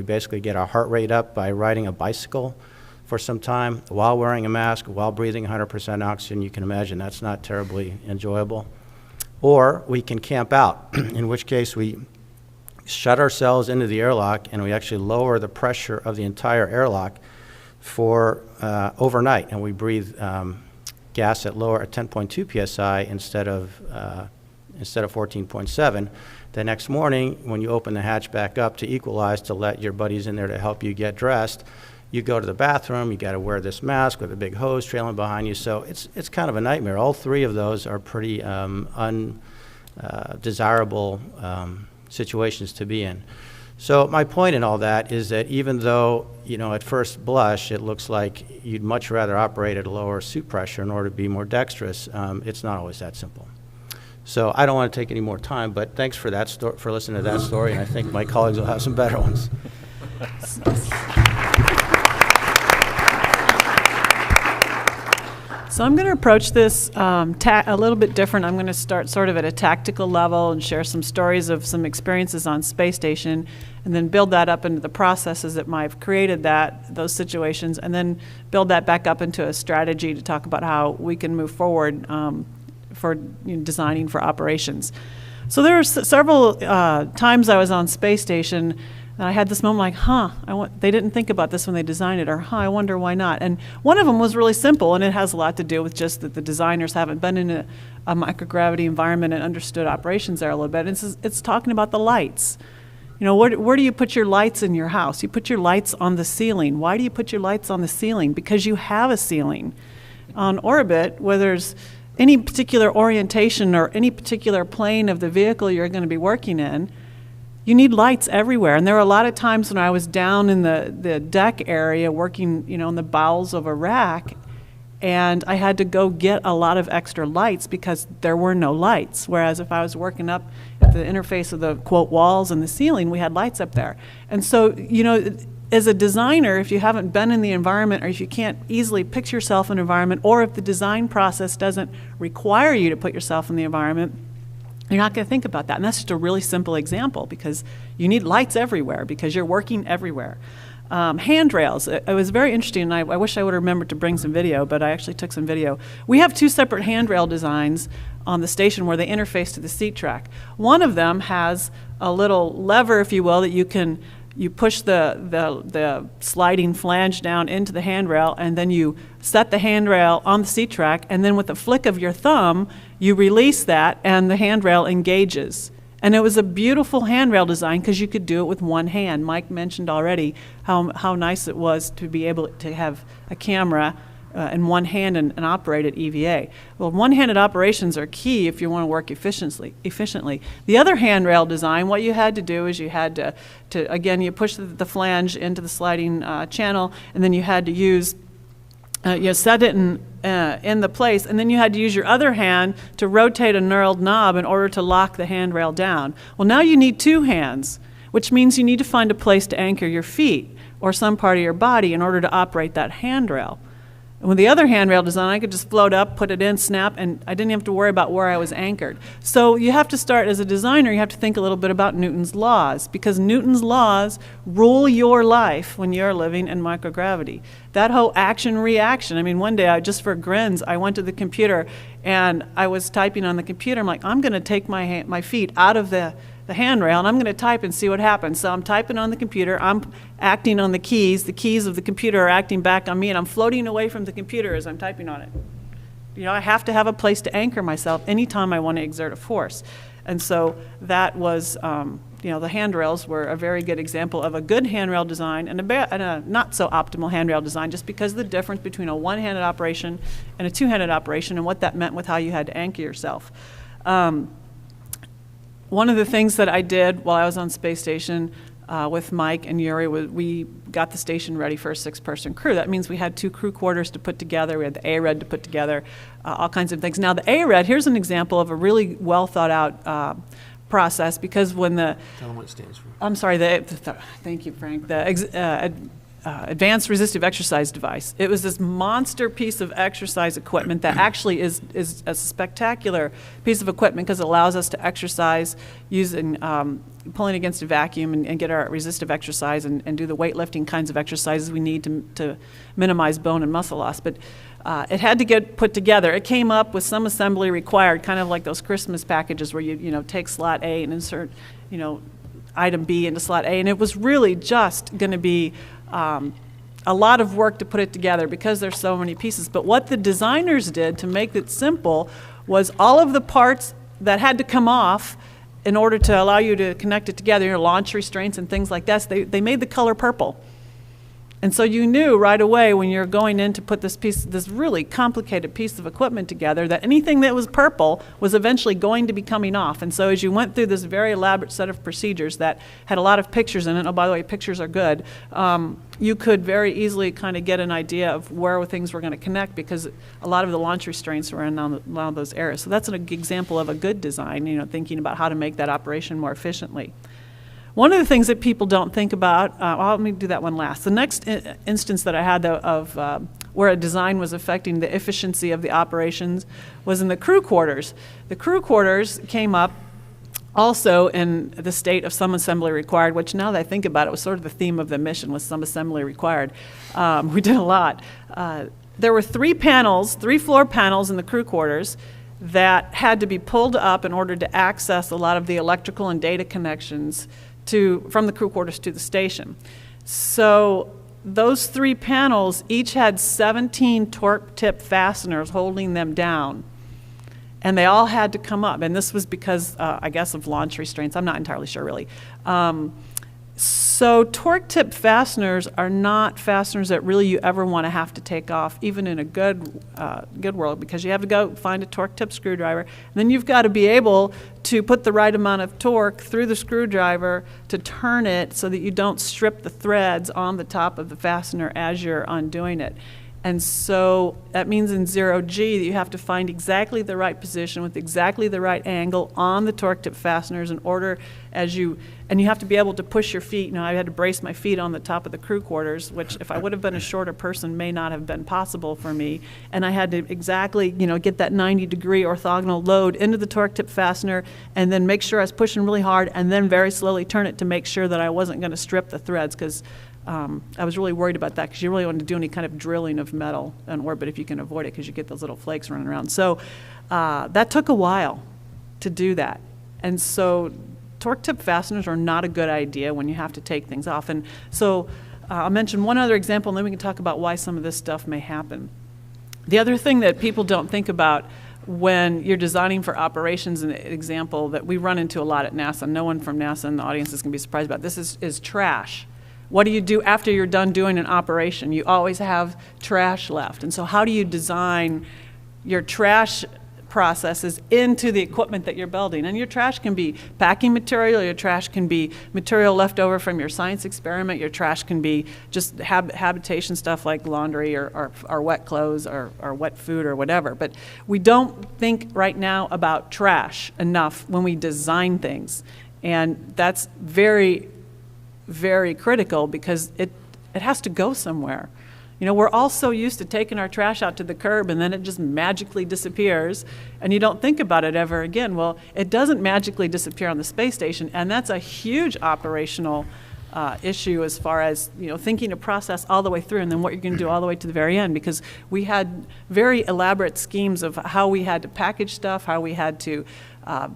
basically get our heart rate up by riding a bicycle for some time while wearing a mask, while breathing 100% oxygen. You can imagine that's not terribly enjoyable. Or we can camp out, in which case we shut ourselves into the airlock and we actually lower the pressure of the entire airlock for overnight, and we breathe gas at 10.2 psi instead of 14.7. The next morning, when you open the hatch back up to equalize, to let your buddies in there to help you get dressed, you go to the bathroom, you got to wear this mask with a big hose trailing behind you. So it's kind of a nightmare. All three of those are pretty undesirable situations to be in. So my point in all that is that even though, at first blush, it looks like you'd much rather operate at a lower suit pressure in order to be more dexterous, it's not always that simple. So I don't want to take any more time, but thanks for listening to that story, and I think my colleagues will have some better ones. So I'm going to approach this a little bit different. I'm going to start sort of at a tactical level and share some stories of some experiences on space station, and then build that up into the processes that might have created those situations, and then build that back up into a strategy to talk about how we can move forward for designing for operations. So there were several times I was on space station and I had this moment like, they didn't think about this when they designed it, or I wonder why not. And one of them was really simple, and it has a lot to do with just that the designers haven't been in a microgravity environment and understood operations there a little bit. It's talking about the lights. Where do you put your lights in your house? You put your lights on the ceiling. Why do you put your lights on the ceiling? Because you have a ceiling. On orbit, where there's any particular orientation or any particular plane of the vehicle you're going to be working in, you need lights everywhere. And there were a lot of times when I was down in the deck area working, in the bowels of a rack, and I had to go get a lot of extra lights because there were no lights. Whereas if I was working up at the interface of the, quote, walls and the ceiling, we had lights up there. And so, you know, as a designer, if you haven't been in the environment, or if you can't easily picture yourself in an environment, or if the design process doesn't require you to put yourself in the environment, you're not going to think about that. And that's just a really simple example, because you need lights everywhere because you're working everywhere. Handrails. It was very interesting, and I wish I would have remembered to bring some video, but I actually took some video. We have two separate handrail designs on the station where they interface to the seat track. One of them has a little lever, if you will, that you push the sliding flange down into the handrail, and then you set the handrail on the seat track, and then with a flick of your thumb, you release that, and the handrail engages. And it was a beautiful handrail design because you could do it with one hand. Mike mentioned already how nice it was to be able to have a camera in one hand and operate at EVA. Well, one-handed operations are key if you want to work efficiently. The other handrail design, what you had to do is you had to again, you push the flange into the sliding channel, and then you had to use you set it in the place, and then you had to use your other hand to rotate a knurled knob in order to lock the handrail down. Well, now you need two hands, which means you need to find a place to anchor your feet or some part of your body in order to operate that handrail. And with the other handrail design, I could just float up, put it in, snap, and I didn't have to worry about where I was anchored. So you have to start, as a designer, you have to think a little bit about Newton's laws, because Newton's laws rule your life when you're living in microgravity. That whole action-reaction, I mean, one day, just for grins, I went to the computer, and I was typing on the computer. I'm like, I'm going to take my feet out of the handrail, and I'm going to type and see what happens. So I'm typing on the computer, I'm acting on the keys of the computer are acting back on me, and I'm floating away from the computer as I'm typing on it. You know, I have to have a place to anchor myself anytime I want to exert a force. And so that was, you know, the handrails were a very good example of a good handrail design and a not so optimal handrail design, just because of the difference between a one-handed operation and a two-handed operation and what that meant with how you had to anchor yourself. One of the things that I did while I was on space station with Mike and Yuri was we got the station ready for a 6-person crew. That means we had 2 crew quarters to put together. We had the AIAA to put together, all kinds of things. Now the AIAA, here's an example of a really well thought out process, because when the... Tell them what it stands for. I'm sorry, thank you, Frank. The Advanced Resistive Exercise Device. It was this monster piece of exercise equipment that actually is a spectacular piece of equipment because it allows us to exercise using pulling against a vacuum and get our resistive exercise and do the weightlifting kinds of exercises we need to minimize bone and muscle loss. But it had to get put together. It came up with some assembly required, kind of like those Christmas packages where you take slot A and insert item B into slot A, and it was really just going to be a lot of work to put it together because there's so many pieces. But what the designers did to make it simple was all of the parts that had to come off in order to allow you to connect it together, launch restraints and things like that, they made the color purple. And so you knew right away when you're going in to put this really complicated piece of equipment together, that anything that was purple was eventually going to be coming off. And so as you went through this very elaborate set of procedures that had a lot of pictures in it, oh, by the way, pictures are good, you could very easily kind of get an idea of where things were going to connect, because a lot of the launch restraints were in a lot of those areas. So that's an example of a good design, thinking about how to make that operation more efficiently. One of the things that people don't think about, let me do that one last. The next instance that I had of where a design was affecting the efficiency of the operations was in the crew quarters. The crew quarters came up also in the state of some assembly required, which now that I think about it was sort of the theme of the mission, was some assembly required. We did a lot. There were 3 floor panels in the crew quarters that had to be pulled up in order to access a lot of the electrical and data connections from the crew quarters to the station. So those 3 panels each had 17 torque tip fasteners holding them down, and they all had to come up. And this was because, I guess, of launch restraints. I'm not entirely sure, really. So torque tip fasteners are not fasteners that really you ever want to have to take off, even in a good world, because you have to go find a torque tip screwdriver, and then you've got to be able to put the right amount of torque through the screwdriver to turn it so that you don't strip the threads on the top of the fastener as you're undoing it. And so that means in 0G that you have to find exactly the right position with exactly the right angle on the torque tip fasteners in order and you have to be able to push your feet. I had to brace my feet on the top of the crew quarters, which if I would have been a shorter person may not have been possible for me. And I had to exactly, get that 90-degree orthogonal load into the torque tip fastener and then make sure I was pushing really hard and then very slowly turn it to make sure that I wasn't going to strip the threads, because I was really worried about that, because you really want to do any kind of drilling of metal in orbit if you can avoid it, because you get those little flakes running around. So that took a while to do that. And so torque tip fasteners are not a good idea when you have to take things off. And so I'll mention one other example, and then we can talk about why some of this stuff may happen. The other thing that people don't think about when you're designing for operations, an example that we run into a lot at NASA, no one from NASA in the audience is going to be surprised about this, is trash. What do you do after you're done doing an operation? You always have trash left. And so how do you design your trash processes into the equipment that you're building? And your trash can be packing material, your trash can be material left over from your science experiment, your trash can be just habitation stuff like laundry or wet clothes or wet food or whatever. But we don't think right now about trash enough when we design things. And that's very, very critical, because it has to go somewhere. We're all so used to taking our trash out to the curb and then it just magically disappears and you don't think about it ever again. Well, it doesn't magically disappear on the space station, and that's a huge operational issue as far as thinking a process all the way through and then what you're going to do all the way to the very end, because we had very elaborate schemes of how we had to package stuff, how we had to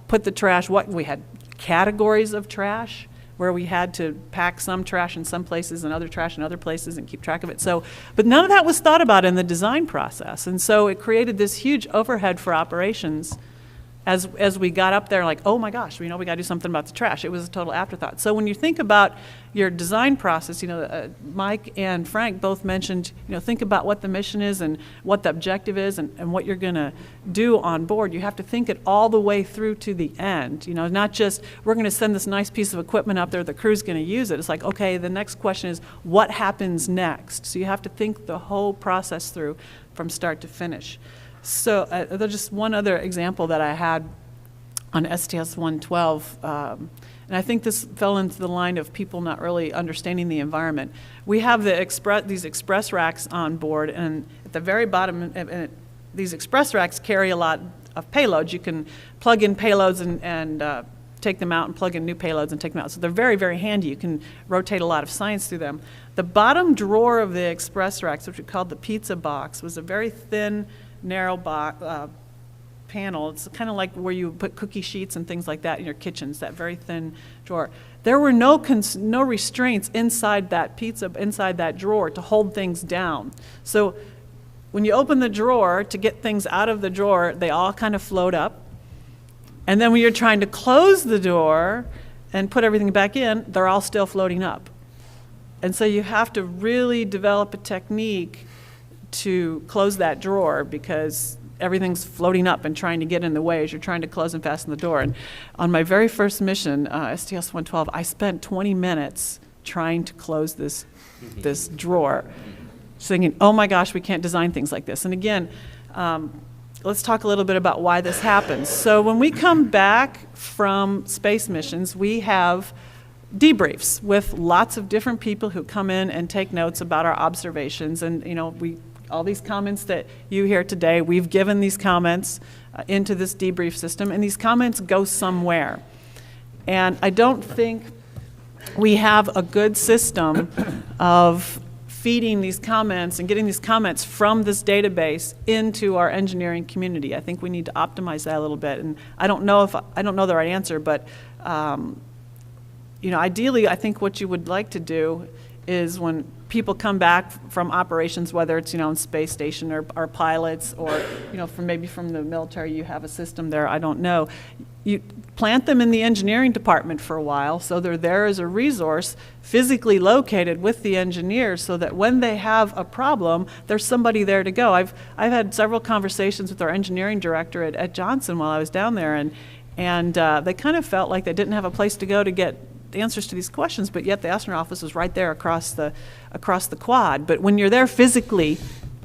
put the trash, what we had categories of trash, where we had to pack some trash in some places and other trash in other places and keep track of it. So, but none of that was thought about in the design process. And so it created this huge overhead for operations as we got up there, like, oh my gosh, we got to do something about the trash. It was a total afterthought. So when you think about your design process, Mike and Frank both mentioned, think about what the mission is and what the objective is and what you're going to do on board. You have to think it all the way through to the end, not just we're going to send this nice piece of equipment up there, the crew's going to use it. It's like, okay, the next question is what happens next? So you have to think the whole process through from start to finish. So there's just one other example that I had on STS-112, and I think this fell into the line of people not really understanding the environment. We have these express racks on board, and at the very bottom, these express racks carry a lot of payloads. You can plug in payloads and take them out and plug in new payloads and take them out. So they're very, very handy. You can rotate a lot of science through them. The bottom drawer of the express racks, which we called the pizza box, was a very thin, narrow panel. It's kind of like where you put cookie sheets and things like that in your kitchens, that very thin drawer. There were no restraints inside that drawer to hold things down. So when you open the drawer to get things out of the drawer, they all kind of float up. And then when you're trying to close the door and put everything back in, they're all still floating up. And so you have to really develop a technique to close that drawer, because everything's floating up and trying to get in the way as you're trying to close and fasten the door. And on my very first mission, STS-112, I spent 20 minutes trying to close this drawer, thinking, oh my gosh, we can't design things like this. And again, let's talk a little bit about why this happens. So when we come back from space missions, we have debriefs with lots of different people who come in and take notes about our observations. And all these comments that you hear today, we've given these comments into this debrief system, and these comments go somewhere. And I don't think we have a good system of feeding these comments and getting these comments from this database into our engineering community. I think we need to optimize that a little bit. And I don't know the right answer, but ideally, I think what you would like to do is when people come back from operations, whether it's on space station or pilots, or from the military, you have a system there, I don't know. You plant them in the engineering department for a while, so they're there as a resource, physically located with the engineers, so that when they have a problem, there's somebody there to go. I've had several conversations with our engineering director at Johnson while I was down there, and they kind of felt like they didn't have a place to go to get the answers to these questions, but yet the astronaut office was right there across the quad. But when you're there physically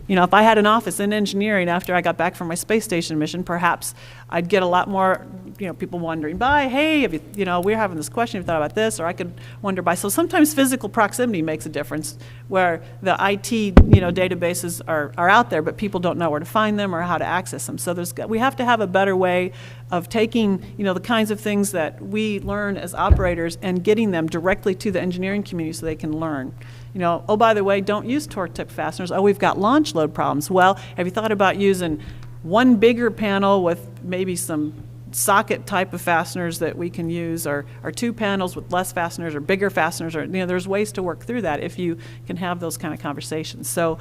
You know, if I had an office in engineering after I got back from my space station mission, perhaps I'd get a lot more, you know, people wandering by, hey, have you, you know, we're having this question, have you thought about this? Or I could wonder by. So sometimes physical proximity makes a difference, where the IT, you know, databases are out there, but people don't know where to find them or how to access them. So we have to have a better way of taking, you know, the kinds of things that we learn as operators and getting them directly to the engineering community so they can learn. You know, oh, by the way, don't use torque tip fasteners. Oh, we've got launch load problems. Well, have you thought about using one bigger panel with maybe some socket type of fasteners that we can use, or two panels with less fasteners or bigger fasteners, or, you know, there's ways to work through that if you can have those kind of conversations. So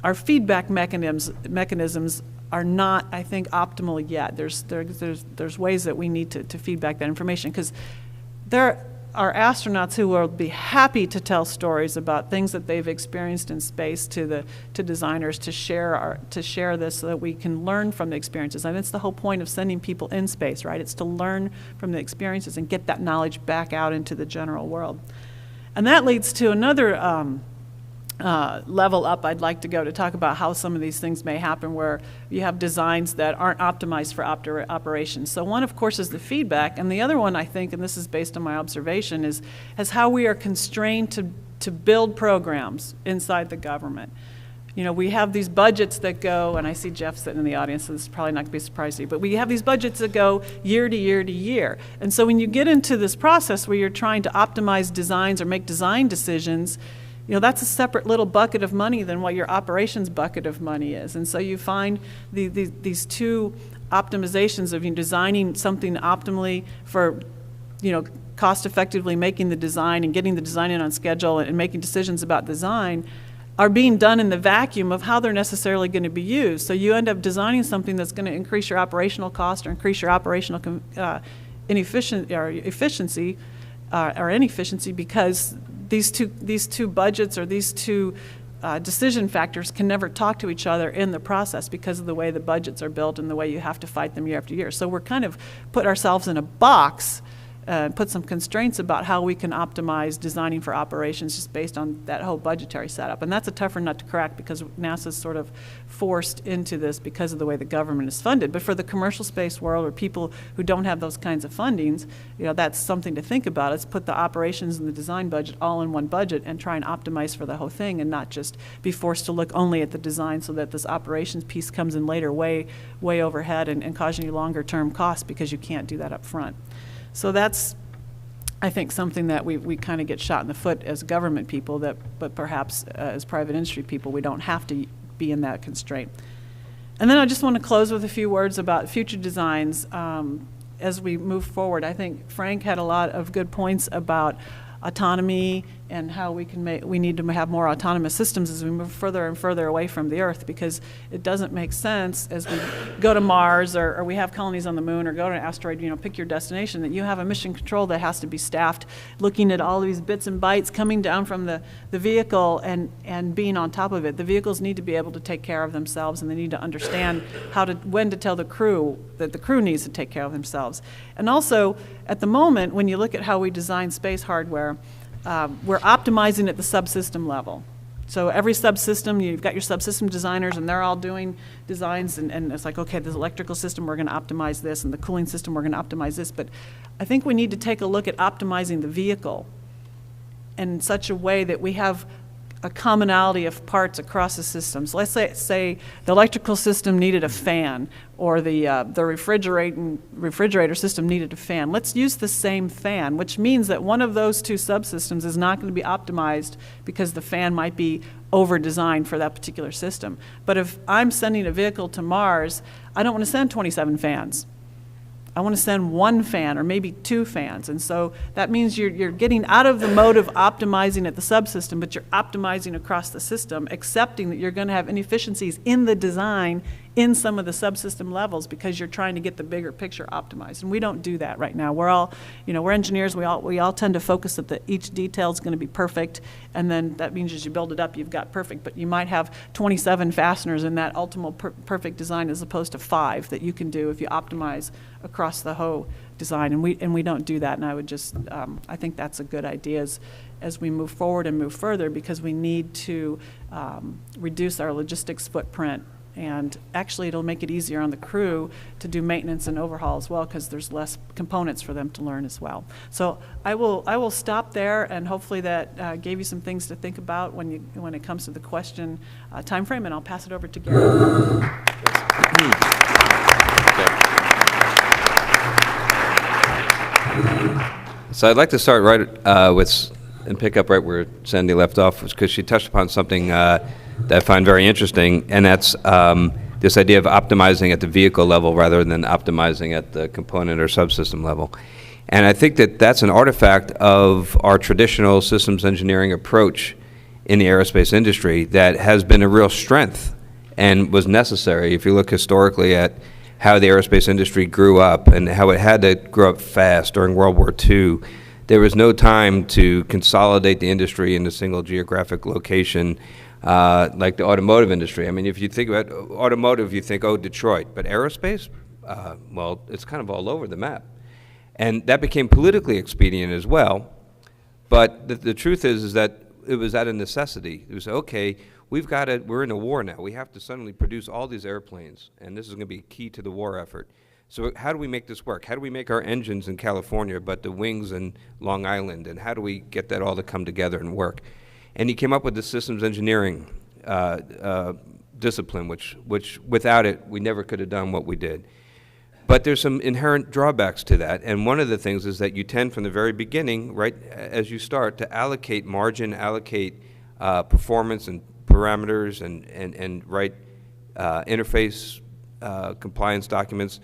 our feedback mechanisms are not, I think, optimal yet. There's ways that we need to feedback that information, because there are astronauts who will be happy to tell stories about things that they've experienced in space to designers to share this so that we can learn from the experiences. And it's the whole point of sending people in space, right? It's to learn from the experiences and get that knowledge back out into the general world. And that leads to another level up I'd like to go to talk about how some of these things may happen where you have designs that aren't optimized for operations. So one, of course, is the feedback, and the other one, I think, and this is based on my observation, is how we are constrained to build programs inside the government. You know, we have these budgets that go, and I see Jeff sitting in the audience, so this is probably not going to be a surprise to you, but we have these budgets that go year to year to year. And so when you get into this process where you're trying to optimize designs or make design decisions, you know, that's a separate little bucket of money than what your operations bucket of money is. And so you find these two optimizations of, you know, designing something optimally for, you know, cost effectively making the design and getting the design in on schedule and making decisions about design are being done in the vacuum of how they're necessarily going to be used. So you end up designing something that's going to increase your operational cost or increase your operational efficiency or inefficiency, because these two budgets or these two decision factors can never talk to each other in the process because of the way the budgets are built and the way you have to fight them year after year. So we're kind of put ourselves in a box, put some constraints about how we can optimize designing for operations just based on that whole budgetary setup. And that's a tougher nut to crack because NASA's sort of forced into this because of the way the government is funded. But for the commercial space world or people who don't have those kinds of fundings, you know, that's something to think about. It's put the operations and the design budget all in one budget and try and optimize for the whole thing and not just be forced to look only at the design so that this operations piece comes in later way overhead and causing you longer term costs because you can't do that up front. So that's, I think, something that we kind of get shot in the foot as government people, but perhaps as private industry people, we don't have to be in that constraint. And then I just want to close with a few words about future designs as we move forward. I think Frank had a lot of good points about autonomy and how we need to have more autonomous systems as we move further and further away from the Earth, because it doesn't make sense as we go to Mars or we have colonies on the moon or go to an asteroid, you know, pick your destination, that you have a mission control that has to be staffed looking at all these bits and bytes coming down from the vehicle and being on top of it. The vehicles need to be able to take care of themselves, and they need to understand when to tell the crew that the crew needs to take care of themselves. And also, at the moment, when you look at how we design space hardware, we're optimizing at the subsystem level. So every subsystem, you've got your subsystem designers, and they're all doing designs, and it's like, okay, this electrical system, we're going to optimize this, and the cooling system, we're going to optimize this. But I think we need to take a look at optimizing the vehicle in such a way that we have a commonality of parts across the systems. Let's say the electrical system needed a fan, or the refrigerator system needed a fan. Let's use the same fan, which means that one of those two subsystems is not going to be optimized because the fan might be over-designed for that particular system. But if I'm sending a vehicle to Mars, I don't want to send 27 fans. I want to send one fan or maybe two fans. And so that means you're getting out of the mode of optimizing at the subsystem, but you're optimizing across the system, accepting that you're going to have inefficiencies in the design in some of the subsystem levels because you're trying to get the bigger picture optimized. And we don't do that right now. We're all, we're engineers. We all tend to focus that each detail is going to be perfect, and then that means as you build it up, you've got perfect. But you might have 27 fasteners in that ultimate perfect design as opposed to 5 that you can do if you optimize across the whole design. And we don't do that. And I would just, I think that's a good idea as we move forward and move further, because we need to reduce our logistics footprint. And actually, it'll make it easier on the crew to do maintenance and overhaul as well, because there's less components for them to learn as well. So I will stop there, and hopefully that gave you some things to think about when it comes to the question time frame. And I'll pass it over to Gary. So I'd like to start right and pick up right where Sandy left off, because she touched upon something that I find very interesting, and that's this idea of optimizing at the vehicle level rather than optimizing at the component or subsystem level. And I think that that's an artifact of our traditional systems engineering approach in the aerospace industry that has been a real strength and was necessary. If you look historically at how the aerospace industry grew up and how it had to grow up fast during World War II, there was no time to consolidate the industry in a single geographic location like the automotive industry. I mean, if you think about automotive, you think, oh, Detroit. But aerospace, well, it's kind of all over the map. And that became politically expedient as well. But the truth is that it was out of necessity. It was, okay, we're in a war now. We have to suddenly produce all these airplanes, and this is going to be key to the war effort. So how do we make this work? How do we make our engines in California, but the wings in Long Island? And how do we get that all to come together and work? And he came up with the systems engineering discipline, which without it, we never could have done what we did. But there's some inherent drawbacks to that, and one of the things is that you tend from the very beginning, right, as you start, to allocate margin, allocate performance and parameters and write interface compliance documents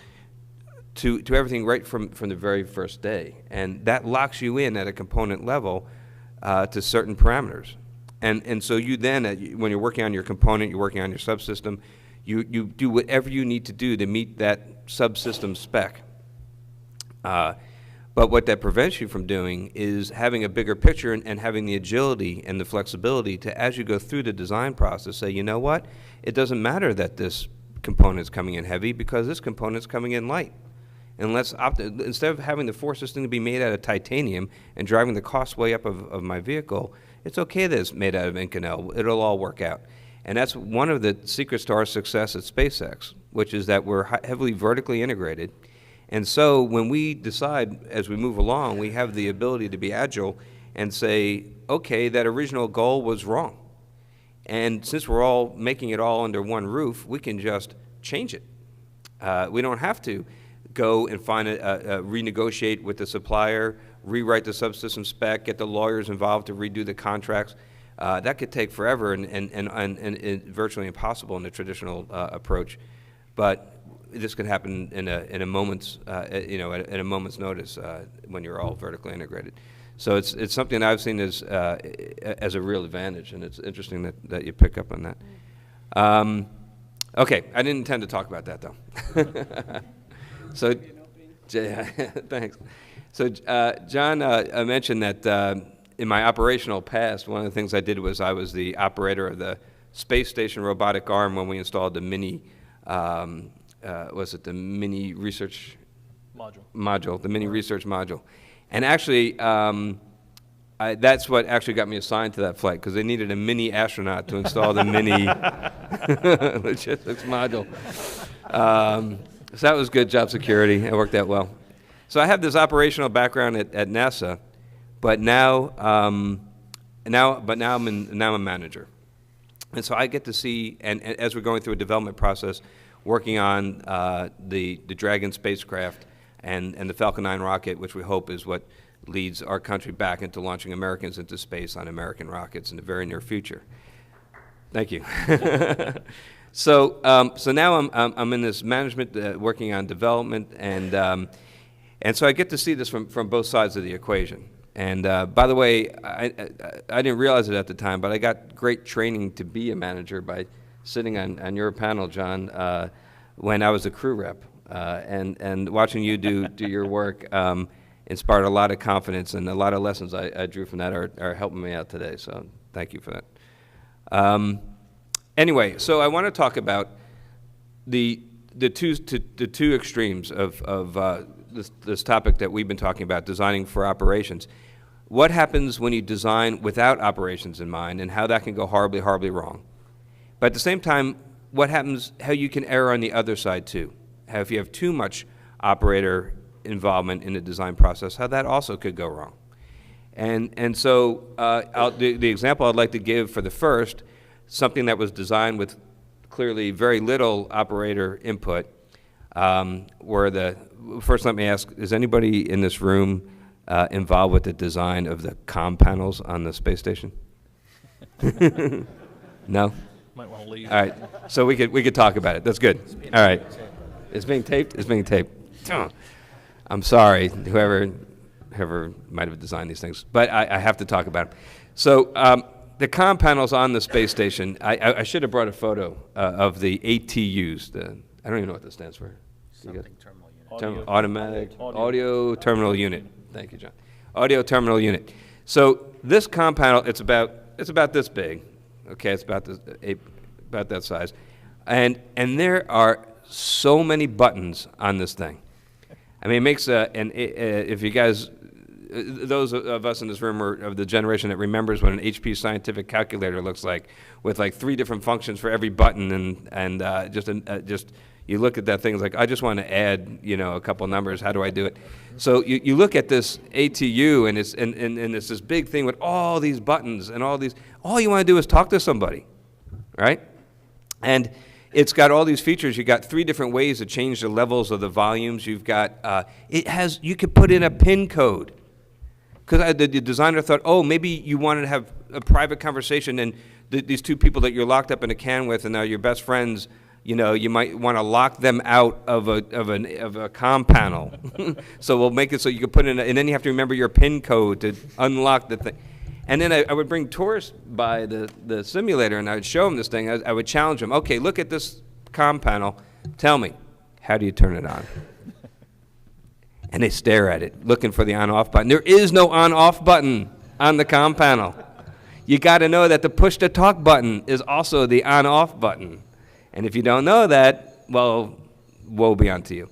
to everything right from the very first day. And that locks you in at a component level to certain parameters. And so you then, when you're working on your component, you're working on your subsystem, you do whatever you need to do to meet that subsystem spec. But what that prevents you from doing is having a bigger picture and having the agility and the flexibility to, as you go through the design process, say, you know what, it doesn't matter that this component is coming in heavy because this component is coming in light. And instead of having the force system to be made out of titanium and driving the cost way up of my vehicle, it's okay that it's made out of Inconel. It'll all work out. And that's one of the secrets to our success at SpaceX, which is that we're heavily vertically integrated. And so when we decide as we move along, we have the ability to be agile and say, okay, that original goal was wrong. And since we're all making it all under one roof, we can just change it. We don't have to go and find renegotiate with the supplier, rewrite the subsystem spec, get the lawyers involved to redo the contracts. That could take forever and virtually impossible in the traditional approach. But this could happen in a moment's at a moment's notice when you're all vertically integrated. So it's something I've seen as a real advantage, and it's interesting that you pick up on that. Okay, I didn't intend to talk about that though. So, thanks. So, John mentioned that in my operational past, one of the things I did was I was the operator of the space station robotic arm when we installed the mini, the mini research module, the mini research module. And actually, that's what actually got me assigned to that flight, because they needed a mini astronaut to install the mini logistics module. So that was good job security. It worked out well. So I have this operational background at NASA, but now I'm a manager, and so I get to see, and as we're going through a development process, working on the Dragon spacecraft and the Falcon 9 rocket, which we hope is what leads our country back into launching Americans into space on American rockets in the very near future. Thank you. So now I'm in this management, working on development, and so I get to see this from both sides of the equation. And by the way, I didn't realize it at the time, but I got great training to be a manager by sitting on your panel, John, when I was a crew rep. And watching you do your work inspired a lot of confidence, and a lot of lessons I drew from that are helping me out today. So thank you for that. Anyway, so I want to talk about the two extremes of this topic that we've been talking about, designing for operations. What happens when you design without operations in mind, and how that can go horribly, horribly wrong? But at the same time, what happens, how you can err on the other side too. How if you have too much operator involvement in the design process, how that also could go wrong. And so the example I'd like to give for the first, something that was designed with clearly very little operator input, first let me ask, is anybody in this room involved with the design of the comm panels on the space station? No? Might want to leave. All right, so we could talk about it. That's good. All right. It's being taped? It's being taped. I'm sorry, whoever might have designed these things, but I have to talk about them. So the comm panels on the space station, I should have brought a photo of the ATUs. I don't even know what this stands for. Something terminal unit. Automatic Audio Terminal Unit. Thank you, John. Audio Terminal Unit. So this comm panel, it's about this big. Okay, it's about that size, and there are so many buttons on this thing. I mean, it makes if you guys, those of us in this room are of the generation that remembers what an HP Scientific calculator looks like, with like 3 different functions for every button, and just you look at that thing, it's like, I just want to add, a couple numbers. How do I do it? So you look at this ATU, and it's this big thing with all these buttons and all these. All you want to do is talk to somebody, right? And it's got all these features. You got 3 different ways to change the levels of the volumes. You've got you could put in a PIN code, because the designer thought, oh, maybe you wanted to have a private conversation, and these 2 people that you're locked up in a can with, and now your best friends. You might want to lock them out of a comm panel. So we'll make it so you can put in, and then you have to remember your PIN code to unlock the thing. And then I would bring tourists by the simulator, and I would show them this thing. I would challenge them. Okay, look at this comm panel. Tell me, how do you turn it on? And they stare at it, looking for the on-off button. There is no on-off button on the comm panel. You got to know that the push-to-talk button is also the on-off button. And if you don't know that, well, woe be unto you.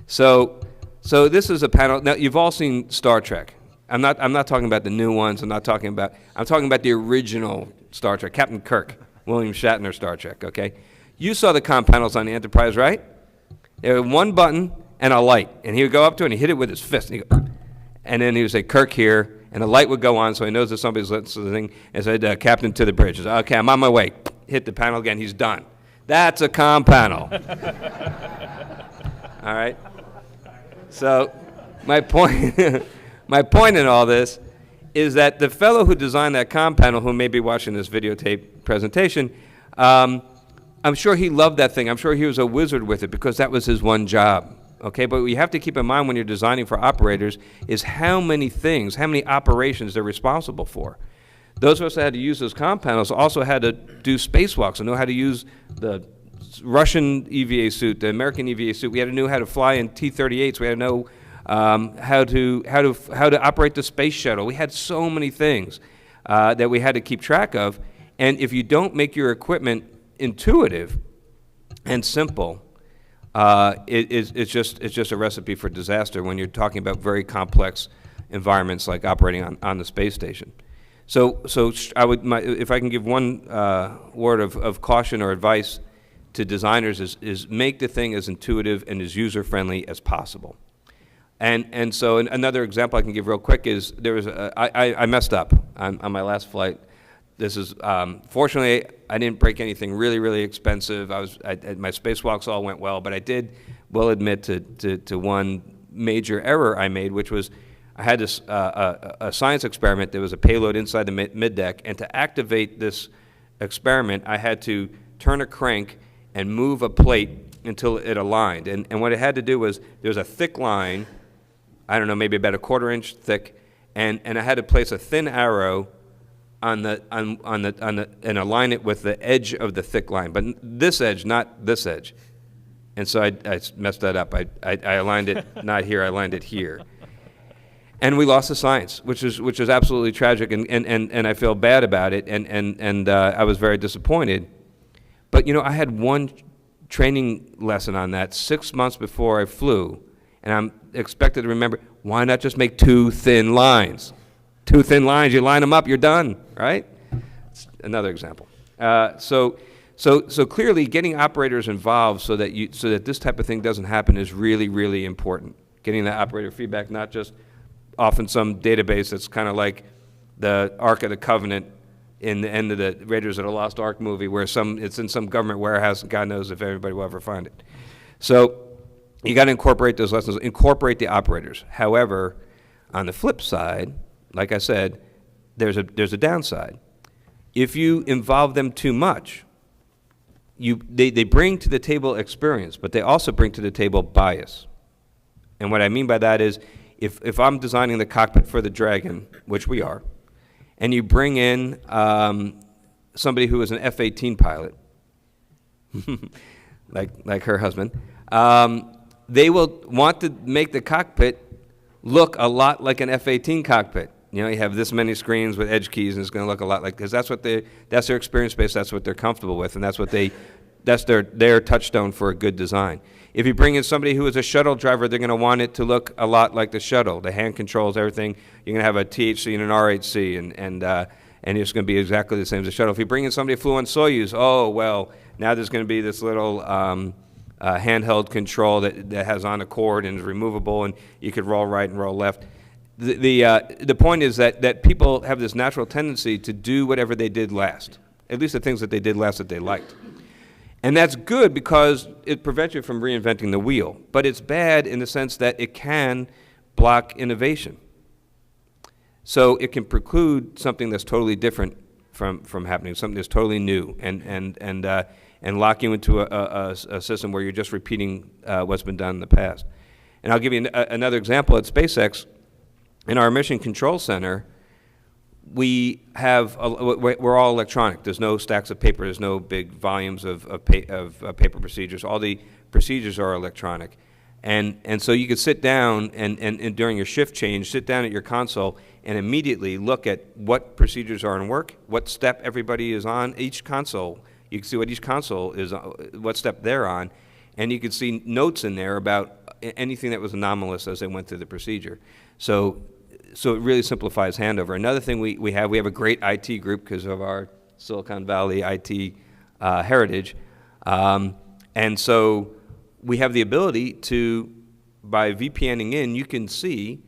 So this is a panel. Now, you've all seen Star Trek. I'm not talking about the new ones. I'm talking about the original Star Trek, Captain Kirk, William Shatner Star Trek, okay? You saw the comm panels on the Enterprise, right? There was one button and a light. And he would go up to it, and he'd hit it with his fist. And then he would say, Kirk here, and the light would go on, so he knows that somebody's listening, and said, Captain, to the bridge. He said, okay, I'm on my way. Hit the panel again. He's done. That's a comm panel. All right? So my point in all this is that the fellow who designed that comm panel, who may be watching this videotape presentation, I'm sure he loved that thing. I'm sure he was a wizard with it, because that was his one job. Okay, but what you have to keep in mind when you're designing for operators is how many operations they're responsible for. Those of us that had to use those comm panels also had to do spacewalks and know how to use the Russian EVA suit, the American EVA suit. We had to know how to fly in T-38s. We had to know how to operate the space shuttle. We had so many things that we had to keep track of. And if you don't make your equipment intuitive and simple, it's just a recipe for disaster when you're talking about very complex environments like operating on the space station. So if I can give one word of caution or advice to designers is make the thing as intuitive and as user-friendly as possible. And so another example I can give real quick is I messed up on my last flight. This is fortunately I didn't break anything really, really expensive. My spacewalks all went well, but I will admit to one major error I made, which was I had this a science experiment. There was a payload inside the middeck, and to activate this experiment, I had to turn a crank and move a plate until it aligned. And what it had to do was there was a thick line, I don't know, maybe about a 1/4 inch thick, and I had to place a thin arrow and align it with the edge of the thick line, but this edge, not this edge. And so I messed that up. I aligned it not here, I aligned it here. And we lost the science, which is absolutely tragic, and I feel bad about it, and I was very disappointed. But you know, I had one training lesson on that 6 months before I flew, and I'm expected to remember, why not just make 2 thin lines? 2 thin lines, you line them up, you're done, right? It's another example. So clearly, getting operators involved so that this type of thing doesn't happen is really, really important. Getting that operator feedback, not just off in some database that's kind of like the Ark of the Covenant in the end of the Raiders of the Lost Ark movie, where it's in some government warehouse, and God knows if everybody will ever find it. So you got to incorporate those lessons, incorporate the operators. However, on the flip side, like I said, there's a downside. If you involve them too much, they bring to the table experience, but they also bring to the table bias. And what I mean by that is, if I'm designing the cockpit for the Dragon, which we are, and you bring in somebody who is an F-18 pilot, like her husband, they will want to make the cockpit look a lot like an F-18 cockpit. You know, you have this many screens with edge keys, and it's going to look a lot like, because that's their experience base, that's what they're comfortable with, and that's their touchstone for a good design. If you bring in somebody who is a shuttle driver, they're going to want it to look a lot like the shuttle. The hand controls, everything. You're going to have a THC and an RHC, and it's going to be exactly the same as the shuttle. If you bring in somebody who flew on Soyuz, oh, well, now there's going to be this little handheld control that has on a cord and is removable, and you could roll right and roll left. The point is that people have this natural tendency to do whatever they did last, at least the things that they did last that they liked. And that's good because it prevents you from reinventing the wheel. But it's bad in the sense that it can block innovation. So it can preclude something that's totally different from happening, something that's totally new, and lock you into a system where you're just repeating what's been done in the past. And I'll give you another example. At SpaceX, in our Mission Control Center, we're all electronic. There's no stacks of paper. There's no big volumes of paper procedures. All the procedures are electronic. And so you could sit down and during your shift change, sit down at your console and immediately look at what procedures are in work, what step everybody is on. Each console, you can see what each console is, what step they're on, and you can see notes in there about anything that was anomalous as they went through the procedure. So it really simplifies handover. Another thing we have a great IT group because of our Silicon Valley IT heritage. And so we have the ability to, by VPNing in, you can see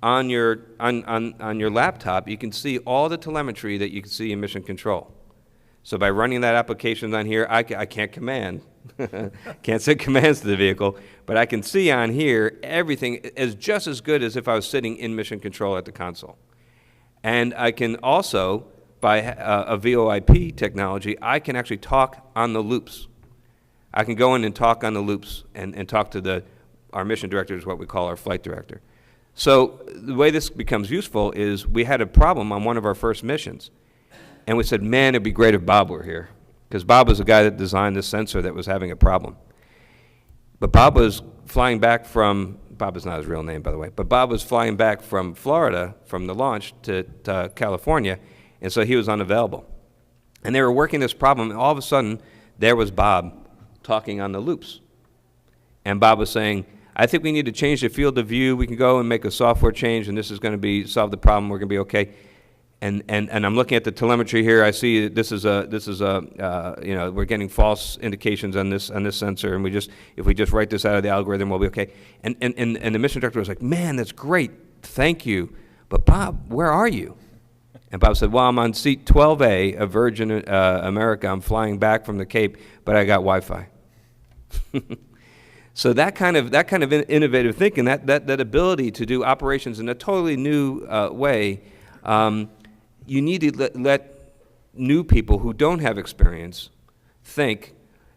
on your laptop, you can see all the telemetry that you can see in Mission Control. So by running that application on here, I can't command. Can't send commands to the vehicle, but I can see on here everything is just as good as if I was sitting in Mission Control at the console. And I can also, by a VoIP technology, I can actually talk on the loops. I can go in and talk on the loops and talk to our mission director, is what we call our flight director. So the way this becomes useful is we had a problem on one of our first missions, and we said, man, it'd be great if Bob were here. Because Bob was the guy that designed this sensor that was having a problem. But Bob was flying back from, Bob is not his real name, by the way, but Bob was flying back from Florida, from the launch, to California, and so he was unavailable. And they were working this problem, and all of a sudden, there was Bob talking on the loops. And Bob was saying, I think we need to change the field of view. We can go and make a software change, and this is going to solve the problem. We're going to be okay. And I'm looking at the telemetry here. I see this is we're getting false indications on this sensor, and if we just write this out of the algorithm, we'll be okay. And the mission director was like, man, that's great, thank you, but Bob, where are you? And Bob said, well, I'm on seat 12A of Virgin America. I'm flying back from the Cape, but I got Wi-Fi. So that kind of innovative thinking, that ability to do operations in a totally new way. You need to let new people who don't have experience think,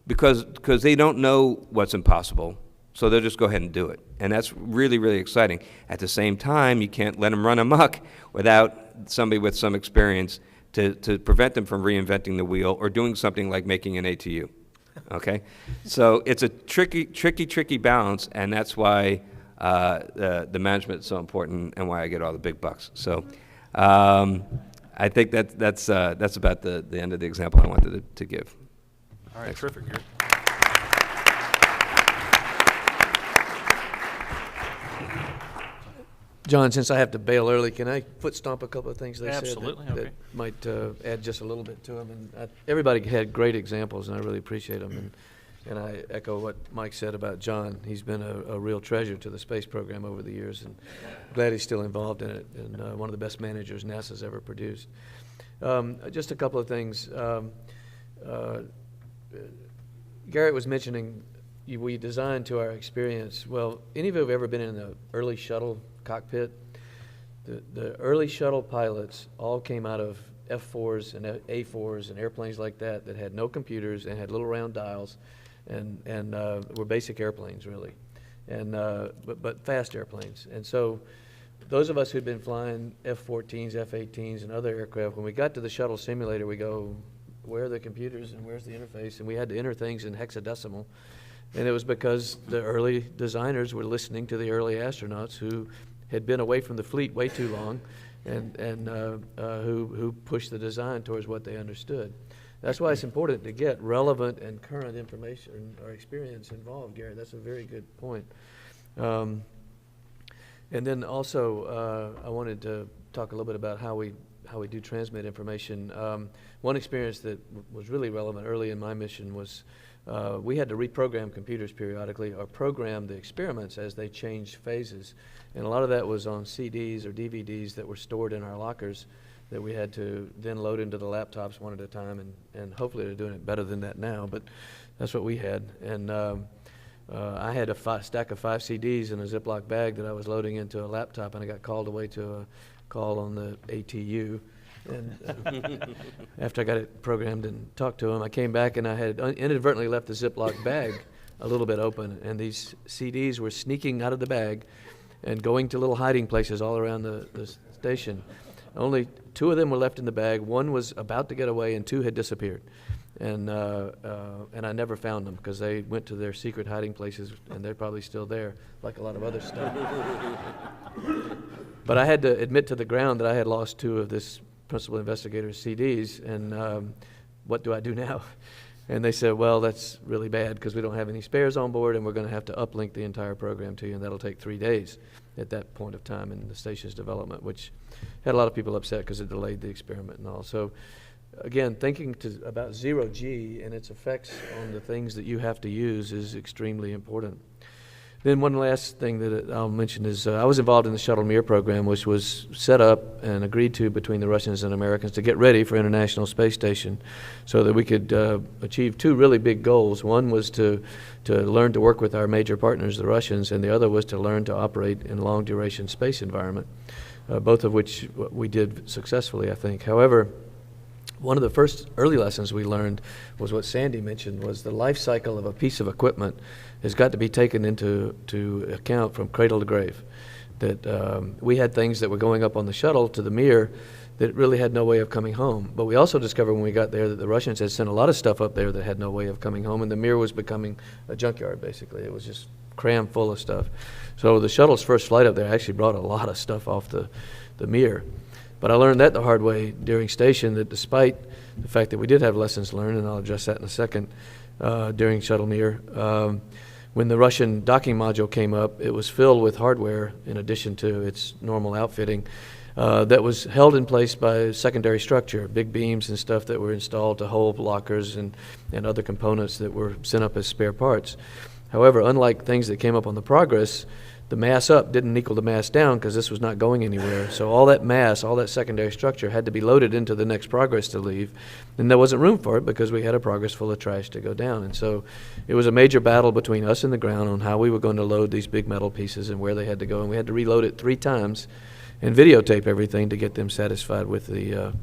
because they don't know what's impossible, so they'll just go ahead and do it. And that's really, really exciting. At the same time, you can't let them run amok without somebody with some experience to prevent them from reinventing the wheel or doing something like making an ATU. Okay? So it's a tricky balance, and that's why the management is so important and why I get all the big bucks. So I think that's about the end of the example I wanted to give. All right, terrific, Gary. John, since I have to bail early, can I foot stomp a couple of things they Absolutely, said that might add just a little bit to them? And everybody had great examples, and I really appreciate them. And I echo what Mike said about John. He's been a real treasure to the space program over the years, and glad he's still involved in it, and one of the best managers NASA's ever produced. Just a couple of things. Garrett was mentioning we designed to our experience. Well, any of you have ever been in the early shuttle cockpit? The early shuttle pilots all came out of F-4s and A-4s and airplanes like that had no computers and had little round dials and were basic airplanes, really, and but fast airplanes. And so those of us who'd been flying F-14s, F-18s, and other aircraft, when we got to the shuttle simulator, we go, where are the computers and where's the interface? And we had to enter things in hexadecimal. And it was because the early designers were listening to the early astronauts who had been away from the fleet way too long and who pushed the design towards what they understood. That's why it's important to get relevant and current information or experience involved, Gary. That's a very good point. And then also, I wanted to talk a little bit about how we do transmit information. One experience that was really relevant early in my mission was we had to reprogram computers periodically or program the experiments as they changed phases. And a lot of that was on CDs or DVDs that were stored in our lockers that we had to then load into the laptops one at a time, and hopefully they're doing it better than that now, but that's what we had. And I had a stack of 5 CDs in a Ziploc bag that I was loading into a laptop, and I got called away to a call on the ATU. And after I got it programmed and talked to him, I came back and I had inadvertently left the Ziploc bag a little bit open, and these CDs were sneaking out of the bag and going to little hiding places all around the station. Only 2 of them were left in the bag. 1 was about to get away, and 2 had disappeared. And I never found them because they went to their secret hiding places, and they're probably still there, like a lot of other stuff. But I had to admit to the ground that I had lost 2 of this principal investigator's CDs, and what do I do now? And they said, well, that's really bad because we don't have any spares on board, and we're going to have to uplink the entire program to you, and that'll take 3 days at that point of time in the station's development, which had a lot of people upset because it delayed the experiment and all. So again, thinking about zero-G and its effects on the things that you have to use is extremely important. Then one last thing that I'll mention is I was involved in the Shuttle Mir program, which was set up and agreed to between the Russians and Americans to get ready for International Space Station so that we could achieve 2 really big goals. One was to learn to work with our major partners, the Russians, and the other was to learn to operate in a long-duration space environment, both of which we did successfully, I think. However, one of the first early lessons we learned was what Sandy mentioned, was the life cycle of a piece of equipment has got to be taken into account from cradle to grave. That we had things that were going up on the shuttle to the Mir that really had no way of coming home. But we also discovered when we got there that the Russians had sent a lot of stuff up there that had no way of coming home, and the Mir was becoming a junkyard, basically. It was just crammed full of stuff. So the shuttle's first flight up there actually brought a lot of stuff off the Mir. But I learned that the hard way during station, that despite the fact that we did have lessons learned, and I'll address that in a second, during Shuttle Mir, when the Russian docking module came up, it was filled with hardware in addition to its normal outfitting that was held in place by secondary structure, big beams and stuff that were installed to hold lockers and other components that were sent up as spare parts. However, unlike things that came up on the Progress, the mass up didn't equal the mass down because this was not going anywhere. So all that mass, all that secondary structure had to be loaded into the next Progress to leave. And there wasn't room for it because we had a Progress full of trash to go down. And so it was a major battle between us and the ground on how we were going to load these big metal pieces and where they had to go. And we had to reload it 3 times and videotape everything to get them satisfied with the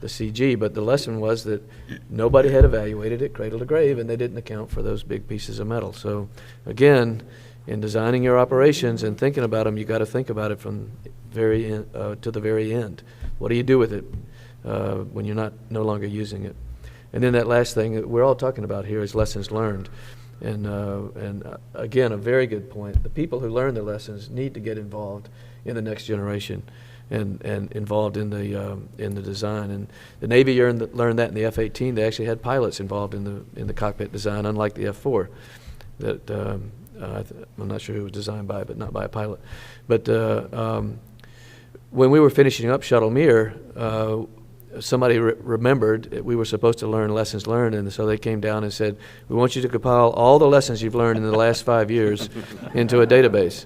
CG. But the lesson was that nobody had evaluated it cradle to grave, and they didn't account for those big pieces of metal. So again, in designing your operations and thinking about them, you got to think about it from to the very end. What do you do with it? when you're no longer using it. And then that last thing that we're all talking about here is lessons learned. And again, a very good point. The people who learn the lessons need to get involved in the next generation and involved in the design. And the Navy learned that in the F-18. They actually had pilots involved in the cockpit design, unlike the F-4. That I'm not sure who was designed by, but not by a pilot. But when we were finishing up Shuttle Mir, somebody remembered we were supposed to learn lessons learned, and so they came down and said, we want you to compile all the lessons you've learned in the last 5 years into a database,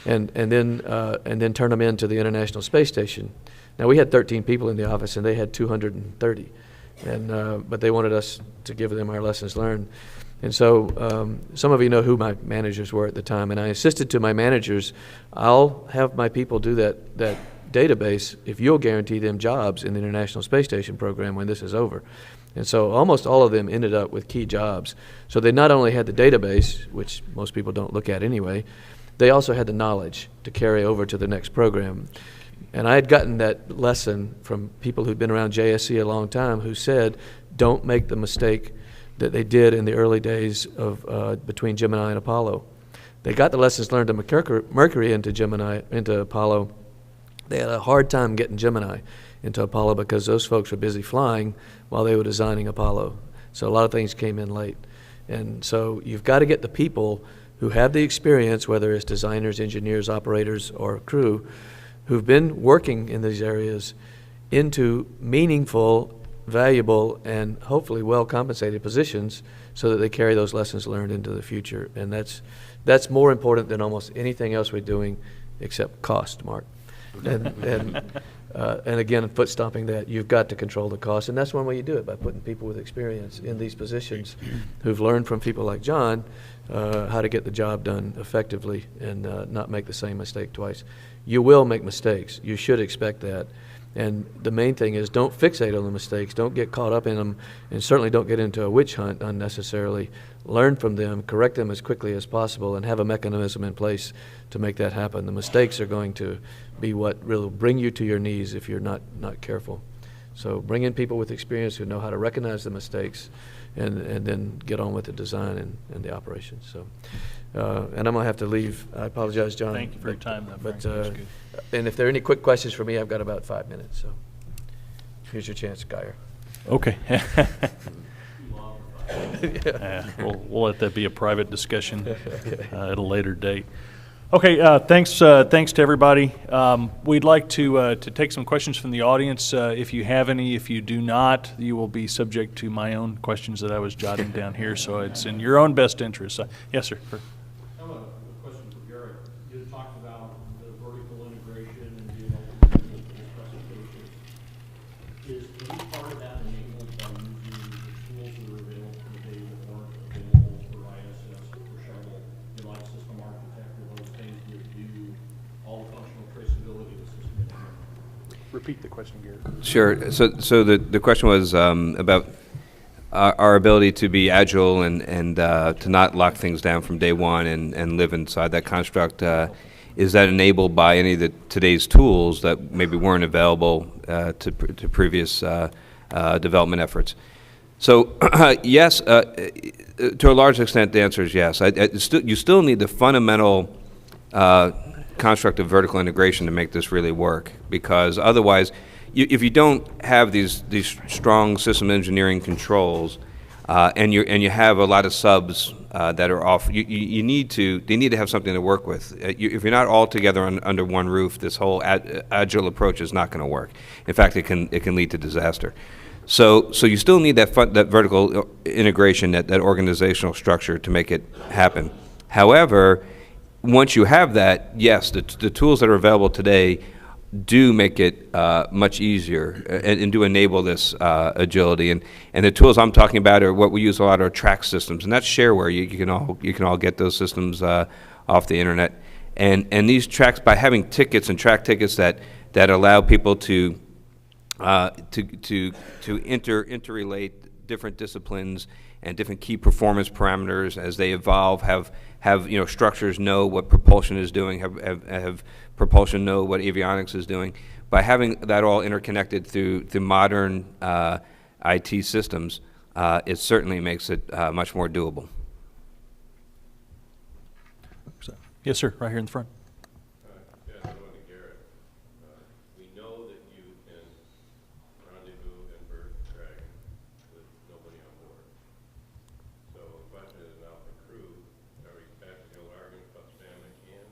and then turn them into the International Space Station. Now, we had 13 people in the office, and they had 230, but they wanted us to give them our lessons learned. And so some of you know who my managers were at the time, and I insisted to my managers, I'll have my people do that database if you'll guarantee them jobs in the International Space Station program when this is over. And so almost all of them ended up with key jobs. So they not only had the database, which most people don't look at anyway, they also had the knowledge to carry over to the next program. And I had gotten that lesson from people who'd been around JSC a long time who said, don't make the mistake that they did in the early days of between Gemini and Apollo. They got the lessons learned to Mercury into Apollo. They had a hard time getting Gemini into Apollo because those folks were busy flying while they were designing Apollo. So a lot of things came in late. And so you've got to get the people who have the experience, whether it's designers, engineers, operators, or crew, who've been working in these areas into meaningful, valuable, and hopefully well-compensated positions so that they carry those lessons learned into the future. And that's more important than almost anything else we're doing except cost, Mark. And again, foot stomping that, you've got to control the cost, and that's one way you do it, by putting people with experience in these positions who've learned from people like John how to get the job done effectively and not make the same mistake twice. You will make mistakes. You should expect that. And the main thing is don't fixate on the mistakes. Don't get caught up in them, and certainly don't get into a witch hunt unnecessarily. Learn from them, correct them as quickly as possible, and have a mechanism in place to make that happen. The mistakes are going to be what really will bring you to your knees if you're not careful. So bring in people with experience who know how to recognize the mistakes and then get on with the design and the operations. So, and I'm going to have to leave. I apologize, John. Thank you for your time, though, Frank. That was good. And if there are any quick questions for me, I've got about 5 minutes. So here's your chance, Geyer. Okay. We'll let that be a private discussion at a later date. Okay, thanks to everybody. We'd like to take some questions from the audience. If you have any, if you do not, you will be subject to my own questions that I was jotting down here. So it's in your own best interest. Yes, sir. I have a question for Garrett. You talked about the vertical integration and being able to do the specifications. Is any part of that enabled by using the tools that are available today that weren't available for ISS, for shuttle, the life system architect, or those things that do all the functional traceability of the system? Repeat the question, Garrett. Sure. So the question was about our ability to be agile and to not lock things down from day one and live inside that construct. Is that enabled by any of today's tools that maybe weren't available to previous development efforts? So yes, to a large extent, the answer is yes. You still need the fundamental construct of vertical integration to make this really work, because otherwise, if you don't have these strong system engineering controls, and you have a lot of subs that are off, they need to have something to work with. If you're not all together under one roof, this whole agile approach is not going to work. In fact, it can lead to disaster. So you still need that vertical integration, that organizational structure to make it happen. However, once you have that, yes, the tools that are available today do make it much easier and do enable this agility. And the tools I'm talking about are what we use a lot are track systems, and that's shareware. You can all get those systems off the internet. And these tracks, by having tickets and track tickets that allow people to interrelate different disciplines and different key performance parameters as they evolve, have have structures know what propulsion is doing, have propulsion know what avionics is doing. By having that all interconnected through modern IT systems, it certainly makes it much more doable. Yes, sir, right here in the front. Yes, I want to Garrett. We know that you can rendezvous and bird drag with nobody on board. So the question is now for crew, are we back to the old argument about spam and can?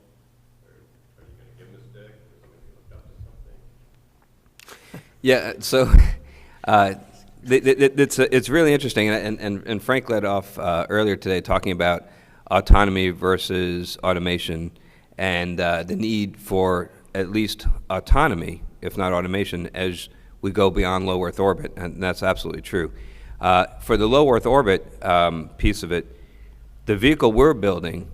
Or are you going to give them a stick? Is it going to be hooked up to something? Yeah, so it's really interesting, and Frank led off earlier today talking about autonomy versus automation, and the need for at least autonomy, if not automation, as we go beyond low Earth orbit, and that's absolutely true. For the low Earth orbit piece of it, the vehicle we're building,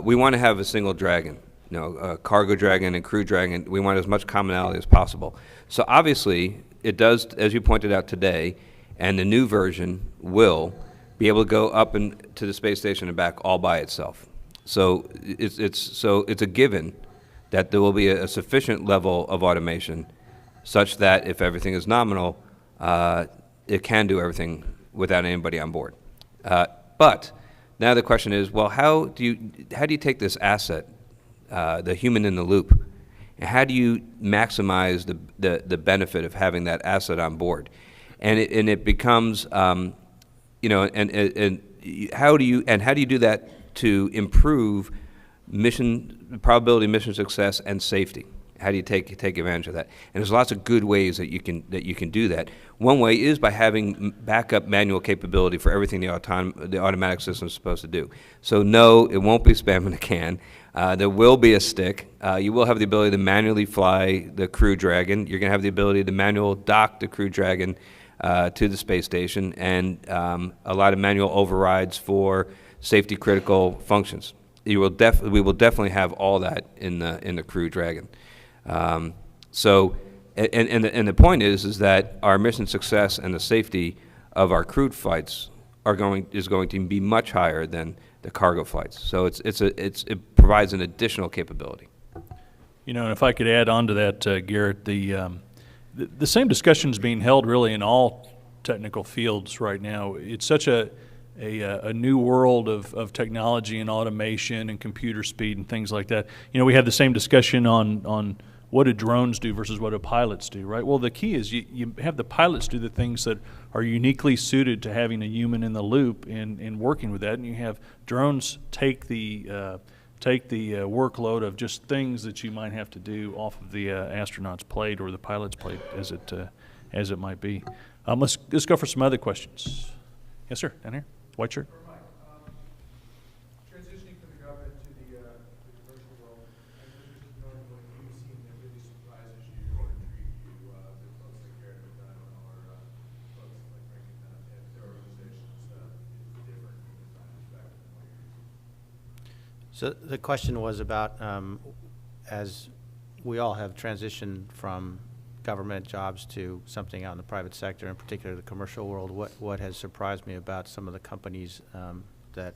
we want to have a single Dragon, a cargo Dragon and crew Dragon. We want as much commonality as possible. So obviously, it does, as you pointed out today, and the new version will be able to go up and to the space station and back all by itself. So it's a given that there will be a sufficient level of automation such that if everything is nominal, it can do everything without anybody on board. But now the question is, well, how do you take this asset, the human in the loop, and how do you maximize the benefit of having that asset on board? And it becomes and how do you do that to improve probability of mission success and safety? How do you take advantage of that? And there's lots of good ways that you can do that. One way is by having backup manual capability for everything the automatic system is supposed to do. So no, it won't be spam in a can. There will be a stick. You will have the ability to manually fly the Crew Dragon. You're going to have the ability to manual dock the Crew Dragon to the space station, and a lot of manual overrides for safety critical functions. We will definitely have all that in the Crew Dragon. So the point is that our mission success and the safety of our crewed flights is going to be much higher than the cargo flights. So it provides an additional capability. And if I could add on to that, Garrett, the same discussion is being held really in all technical fields right now. It's such a new world of technology and automation and computer speed and things like that. We have the same discussion on what do drones do versus what do pilots do, right? Well, the key is you have the pilots do the things that are uniquely suited to having a human in the loop and working with that, and you have drones take the workload of just things that you might have to do off of the astronaut's plate or the pilot's plate, as it might be. Let's go for some other questions. Yes, sir, down here, white shirt. Transitioning from the government to the commercial world, I was interested in knowing what you've seen that really surprises you or intrigued you, the folks like Garrett have done or folks like Frank have done at their organizations is different from the design perspective than what you're using. So the question was about, as we all have transitioned from government jobs to something out in the private sector, in particular the commercial world, what has surprised me about some of the companies that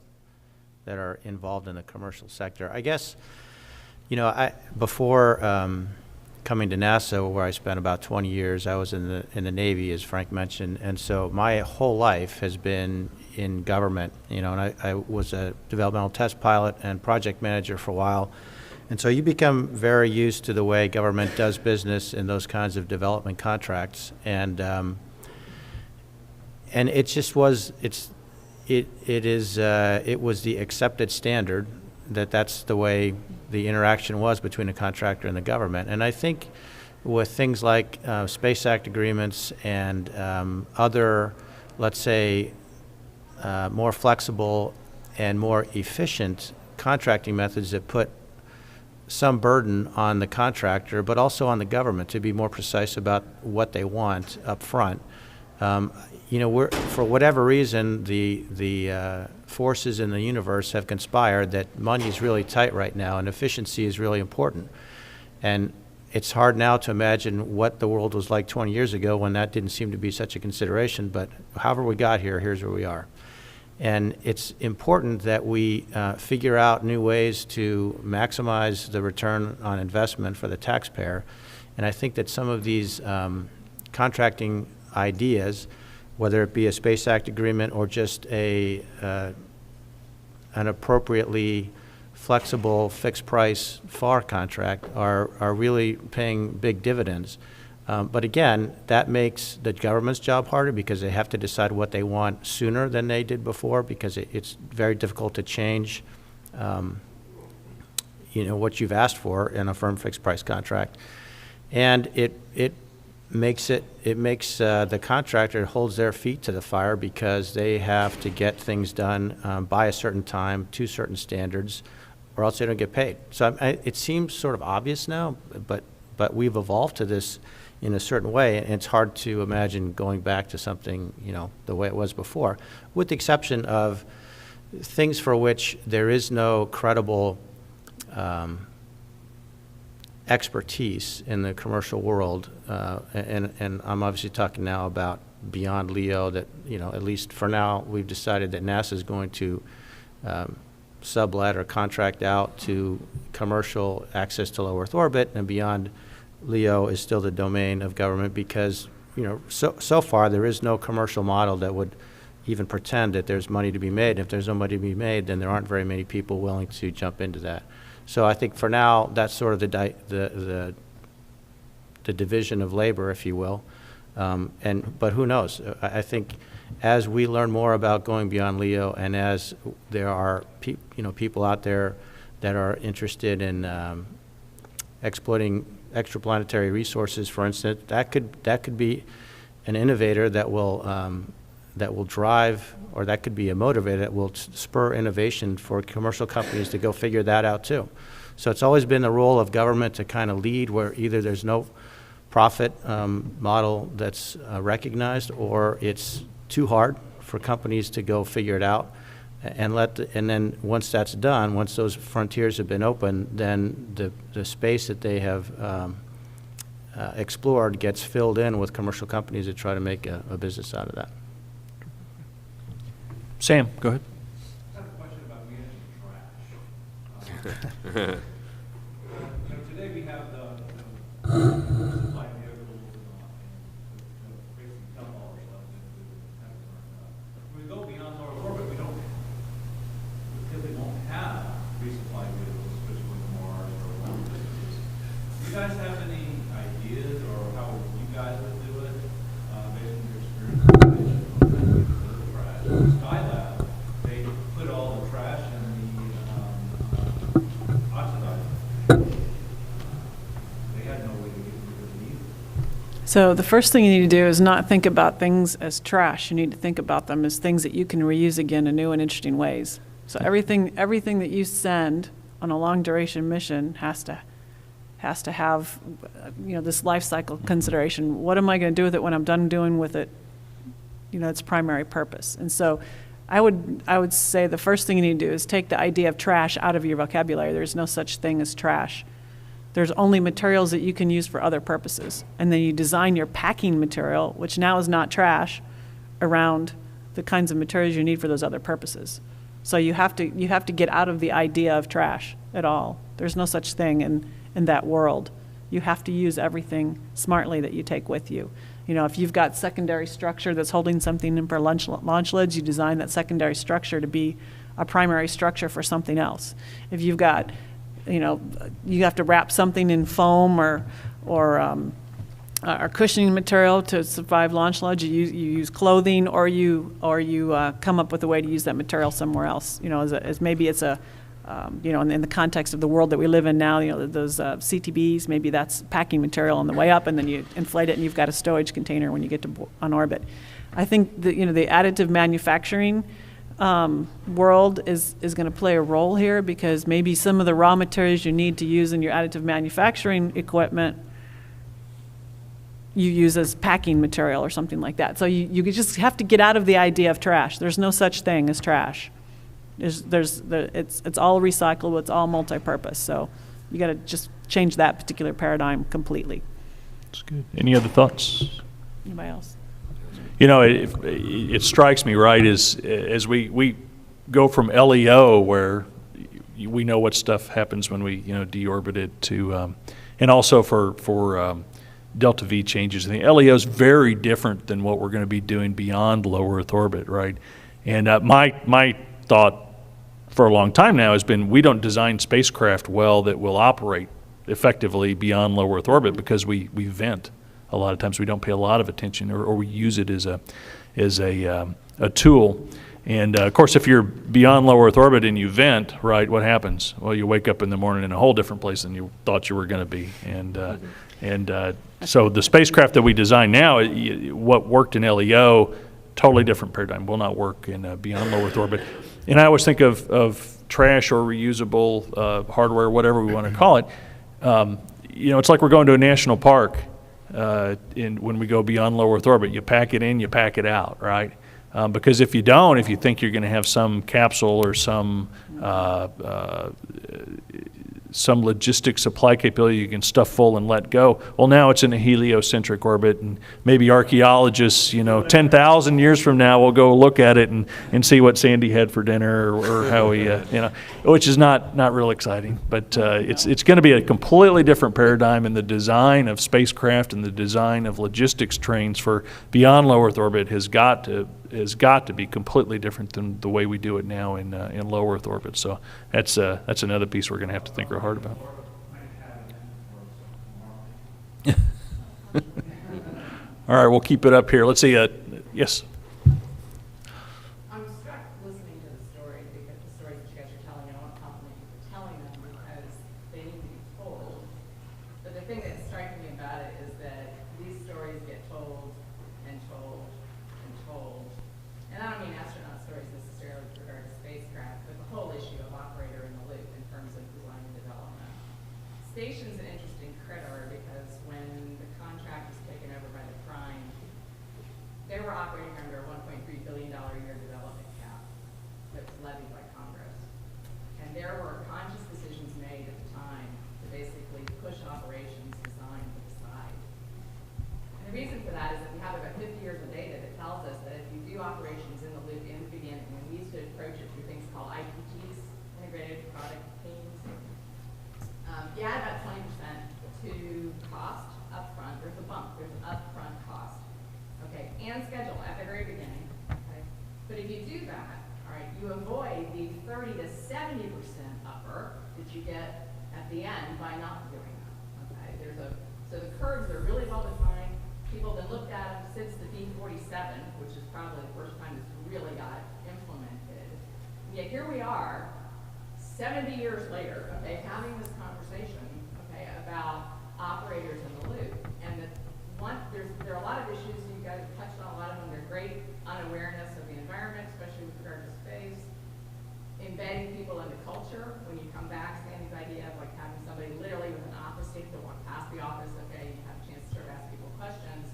are involved in the commercial sector? I guess, before coming to NASA, where I spent about 20 years, I was in the Navy, as Frank mentioned, and so my whole life has been in government, and I was a developmental test pilot and project manager for a while. And so you become very used to the way government does business in those kinds of development contracts, and it just was it was the accepted standard that's the way the interaction was between a contractor and the government. And I think with things like Space Act agreements and other, let's say, more flexible and more efficient contracting methods that put some burden on the contractor, but also on the government to be more precise about what they want up front. For whatever reason, the forces in the universe have conspired that money is really tight right now and efficiency is really important. And it's hard now to imagine what the world was like 20 years ago when that didn't seem to be such a consideration, but however we got here, here's where we are. And it's important that we figure out new ways to maximize the return on investment for the taxpayer. And I think that some of these contracting ideas, whether it be a Space Act agreement or just an appropriately flexible fixed price FAR contract, are really paying big dividends. But again, that makes the government's job harder because they have to decide what they want sooner than they did before, because it's very difficult to change what you've asked for in a firm fixed price contract. And it makes the contractor holds their feet to the fire because they have to get things done by a certain time to certain standards, or else they don't get paid. So it seems sort of obvious now, but we've evolved to this in a certain way, and it's hard to imagine going back to something, the way it was before, with the exception of things for which there is no credible expertise in the commercial world, and I'm obviously talking now about beyond LEO, that, at least for now, we've decided that NASA is going to sublet or contract out to commercial access to low Earth orbit, and beyond LEO is still the domain of government because, so far there is no commercial model that would even pretend that there's money to be made. And if there's no money to be made, then there aren't very many people willing to jump into that. So I think for now, that's sort of the division of labor, if you will. But who knows? I think as we learn more about going beyond LEO, and as there are people out there that are interested in exploiting extraplanetary resources, for instance, that could be an innovator that will drive, or that could be a motivator that will spur innovation for commercial companies to go figure that out too. So it's always been the role of government to kind of lead where either there's no profit model that's recognized, or it's too hard for companies to go figure it out. And then once that's done, once those frontiers have been opened, then the space that they have explored gets filled in with commercial companies that try to make a business out of that. Sam, go ahead. I have a question about managing trash. Today we have the supply vehicles and basically dump all our stuff into the when we go beyond low orbit, we typically won't have resupply vehicles, especially Mars or around places. Do you guys have any ideas or how you guys would do it based on your experience with trash? Skylab, they put all the trash in the oxidizer. They had no way to get rid of it either. So the first thing you need to do is not think about things as trash. You need to think about them as things that you can reuse again in new and interesting ways. So everything that you send on a long duration mission has to have, this life cycle consideration. What am I going to do with it when I'm done doing with it, its primary purpose? And so I would say the first thing you need to do is take the idea of trash out of your vocabulary. There's no such thing as trash. There's only materials that you can use for other purposes. And then you design your packing material, which now is not trash, around the kinds of materials you need for those other purposes. So you have to get out of the idea of trash at all. There's no such thing in that world. You have to use everything smartly that you take with you. If you've got secondary structure that's holding something in for launch lids, you design that secondary structure to be a primary structure for something else. If you've got, you have to wrap something in foam or cushioning material to survive launch lids, you use clothing, or you come up with a way to use that material somewhere else. As maybe it's a in the context of the world that we live in now, those CTBs, maybe that's packing material on the way up, and then you inflate it, and you've got a stowage container when you get on orbit. I think that the additive manufacturing world is going to play a role here, because maybe some of the raw materials you need to use in your additive manufacturing equipment you use as packing material or something like that. So you just have to get out of the idea of trash. There's no such thing as trash. It's all recyclable, it's all multi-purpose. So you got to just change that particular paradigm completely. That's good. Any other thoughts? Anybody else? You know, it strikes me, right, as we go from LEO, where we know what stuff happens when we, deorbit it, to, and also for delta V changes. And the LEO is very different than what we're going to be doing beyond low Earth orbit, right? And my thought for a long time now has been, we don't design spacecraft well that will operate effectively beyond low Earth orbit, because we vent. A lot of times we don't pay a lot of attention, or we use it as a tool. And of course, if you're beyond low Earth orbit and you vent, right, what happens? Well, you wake up in the morning in a whole different place than you thought you were going to be. And so the spacecraft that we design now, what worked in LEO, totally different paradigm, will not work in beyond low Earth orbit. And I always think of trash or reusable hardware, whatever we want to call it. It's like we're going to a national park. When we go beyond low Earth orbit, you pack it in, you pack it out, right? Because if you don't, if you think you're going to have some capsule or some logistic supply capability you can stuff full and let go, well, now it's in a heliocentric orbit, and maybe archaeologists, 10,000 years from now will go look at it and see what Sandy had for dinner, or how he, which is not real exciting. But it's going to be a completely different paradigm in the design of spacecraft, and the design of logistics trains for beyond low Earth orbit has got to be completely different than the way we do it now in low Earth orbit. So that's another piece we're going to have to think real hard about. All right, we'll keep it up here. Let's see. Yes. I'm struck listening to the story, because the stories that you guys are telling, and I want to compliment you for telling them, because they need to be told. But the thing that's striking me about it is that these stories get told and told and told. And I don't mean astronaut stories necessarily with regard to spacecraft, but the whole issue of operator in the loop in terms of design and development. Station's an interesting critter, because when the contract was taken over by the prime, they were operating under a $1.3 billion a year development cap that was levied by Congress. And there were conscious decisions made at the time to basically push operations design to the side. And the reason for that is that we have about 50 years of data that tells us that if you do operations in the loop in the beginning, and we used to approach it through things called IPTs, integrated product teams, you add about 20% to cost upfront. There's a bump. There's an upfront cost. Okay, and schedule at the very beginning. Okay, but if you do that, all right, you avoid the 30 to 70% upper that you get at the end by not doing that. Okay, so the curves are really well defined. People have looked at them since the B-47, which is probably the first time this really got implemented. And yet here we are, 70 years later, okay, having this conversation, okay, about operators in the loop. And there are a lot of issues, you guys have touched on a lot of them. They're great unawareness of the environment, especially with regard to space. Embedding people into culture. When you come back, Sandy's idea of like having somebody literally with an office stick to walk past the office, okay, you have a chance to start asking people questions.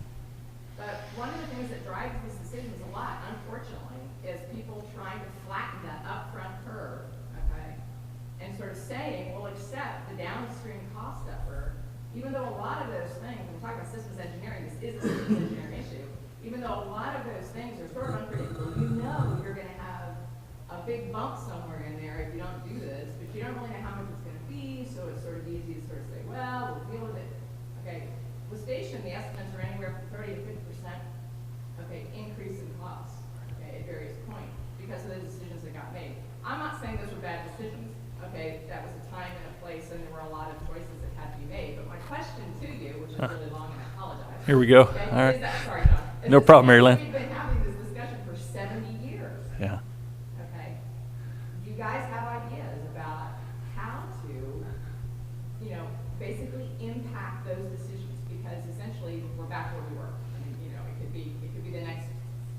But one of the things that drives these decisions a lot, unfortunately, is people trying to flatten that upfront curve, okay, and sort of saying, we'll accept the downstream cost upper, even though a lot of those things, when we're talking about systems engineering, this is a systems engineering issue, even though a lot of those things are sort of unpredictable. You know you're going to have a big bump somewhere in there if you don't do this, but you don't really know how much it's going to be, so it's sort of easy to sort of say, well, we'll deal with it. Okay, with station, the estimates are anywhere from 30 to 50%, okay, increase in costs, okay, at various points because of the decisions that got made. I'm not saying those were bad decisions. Okay, that was a time and a place, and there were a lot of choices that had to be made. But my question to you, which is really long, and I apologize. Here we go. Okay, All right. Sorry, John. No problem, Mary Lynn. We've been having this discussion for 70 years. Yeah. Okay. Do you guys have ideas about how to, basically impact those decisions? Because essentially, we're back where we were. I mean, it could be the next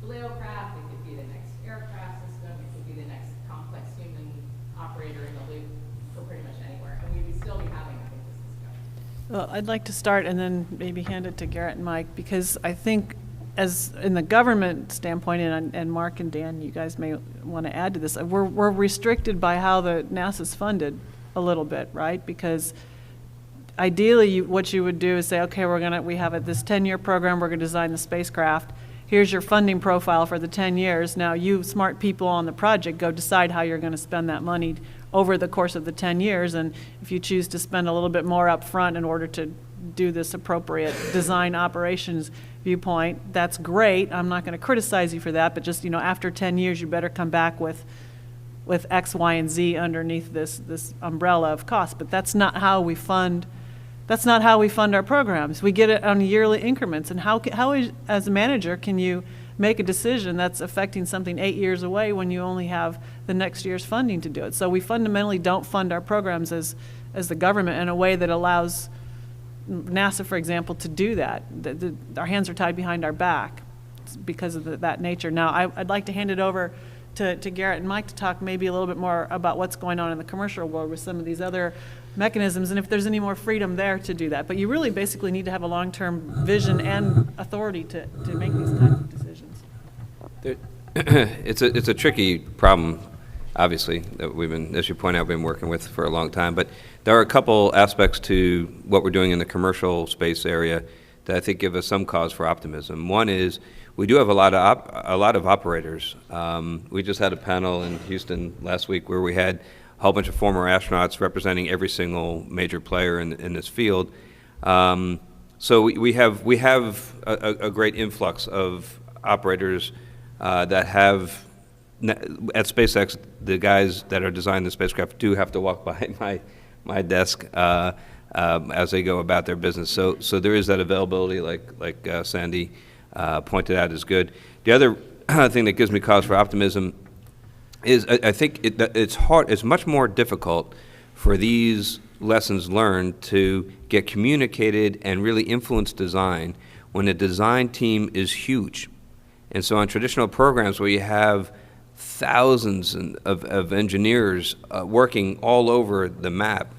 speleocraft, it could be the next aircraft system, it could be the next complex human operator in the loop for pretty much anywhere, and we would still be having, I think, this discussion. Well, I'd like to start and then maybe hand it to Garrett and Mike, because I think as in the government standpoint, and Mark and Dan, you guys may want to add to this, we're restricted by how the NASA's funded a little bit, right? Because ideally, what you would do is say, okay, we have this 10-year program, we're going to design the spacecraft, here's your funding profile for the 10 years. Now you smart people on the project go decide how you're going to spend that money over the course of the 10 years. And if you choose to spend a little bit more up front in order to do this appropriate design operations viewpoint, that's great. I'm not going to criticize you for that, but just, after 10 years, you better come back with X, Y, and Z underneath this umbrella of cost. But that's not how we fund. That's not how we fund our programs. We get it on yearly increments. And how as a manager, can you make a decision that's affecting something 8 years away when you only have the next year's funding to do it? So we fundamentally don't fund our programs as the government in a way that allows NASA, for example, to do that. Our hands are tied behind our back because of that nature. Now, I'd like to hand it over to Garrett and Mike to talk maybe a little bit more about what's going on in the commercial world with some of these other mechanisms, and if there's any more freedom there to do that. But you really basically need to have a long-term vision and authority to make these kinds of decisions. It's a tricky problem, obviously, that we've been, as you point out, been working with for a long time. But there are a couple aspects to what we're doing in the commercial space area that I think give us some cause for optimism. One is we do have a lot of operators. We just had a panel in Houston last week where we had a whole bunch of former astronauts representing every single major player in this field. So we have a great influx of operators that have, at SpaceX, the guys that are designing the spacecraft do have to walk by my desk as they go about their business. So there is that availability, like Sandy pointed out, is good. The other thing that gives me cause for optimism is I think it's much more difficult for these lessons learned to get communicated and really influence design when the design team is huge. And so on traditional programs where you have thousands of engineers working all over the map,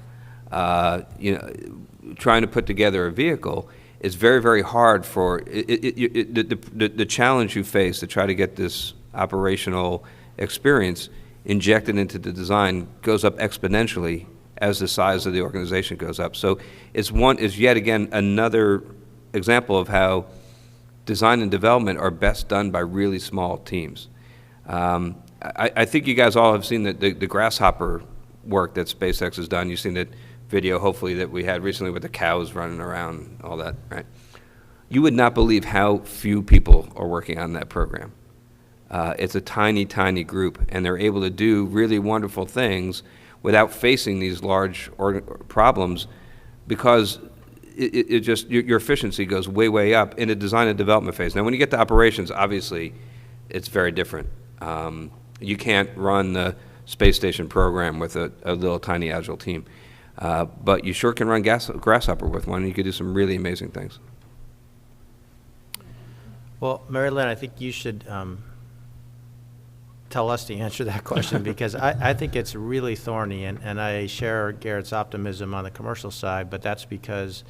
trying to put together a vehicle, it's very, very hard for the challenge you face to try to get this operational experience injected into the design goes up exponentially as the size of the organization goes up. So it's yet again another example of how design and development are best done by really small teams. I think you guys all have seen the grasshopper work that SpaceX has done. You've seen that video, hopefully, that we had recently with the cows running around, all that, right? You would not believe how few people are working on that program. It's a tiny, tiny group, and they're able to do really wonderful things without facing these large problems because it just, your efficiency goes way, way up in the design and development phase. Now, when you get to operations, obviously, it's very different. You can't run the space station program with a little tiny agile team. But you sure can run Grasshopper with one, and you could do some really amazing things. Well, Mary Lynn, I think you should tell us the answer to that question because I think it's really thorny, and I share Garrett's optimism on the commercial side, but that's because,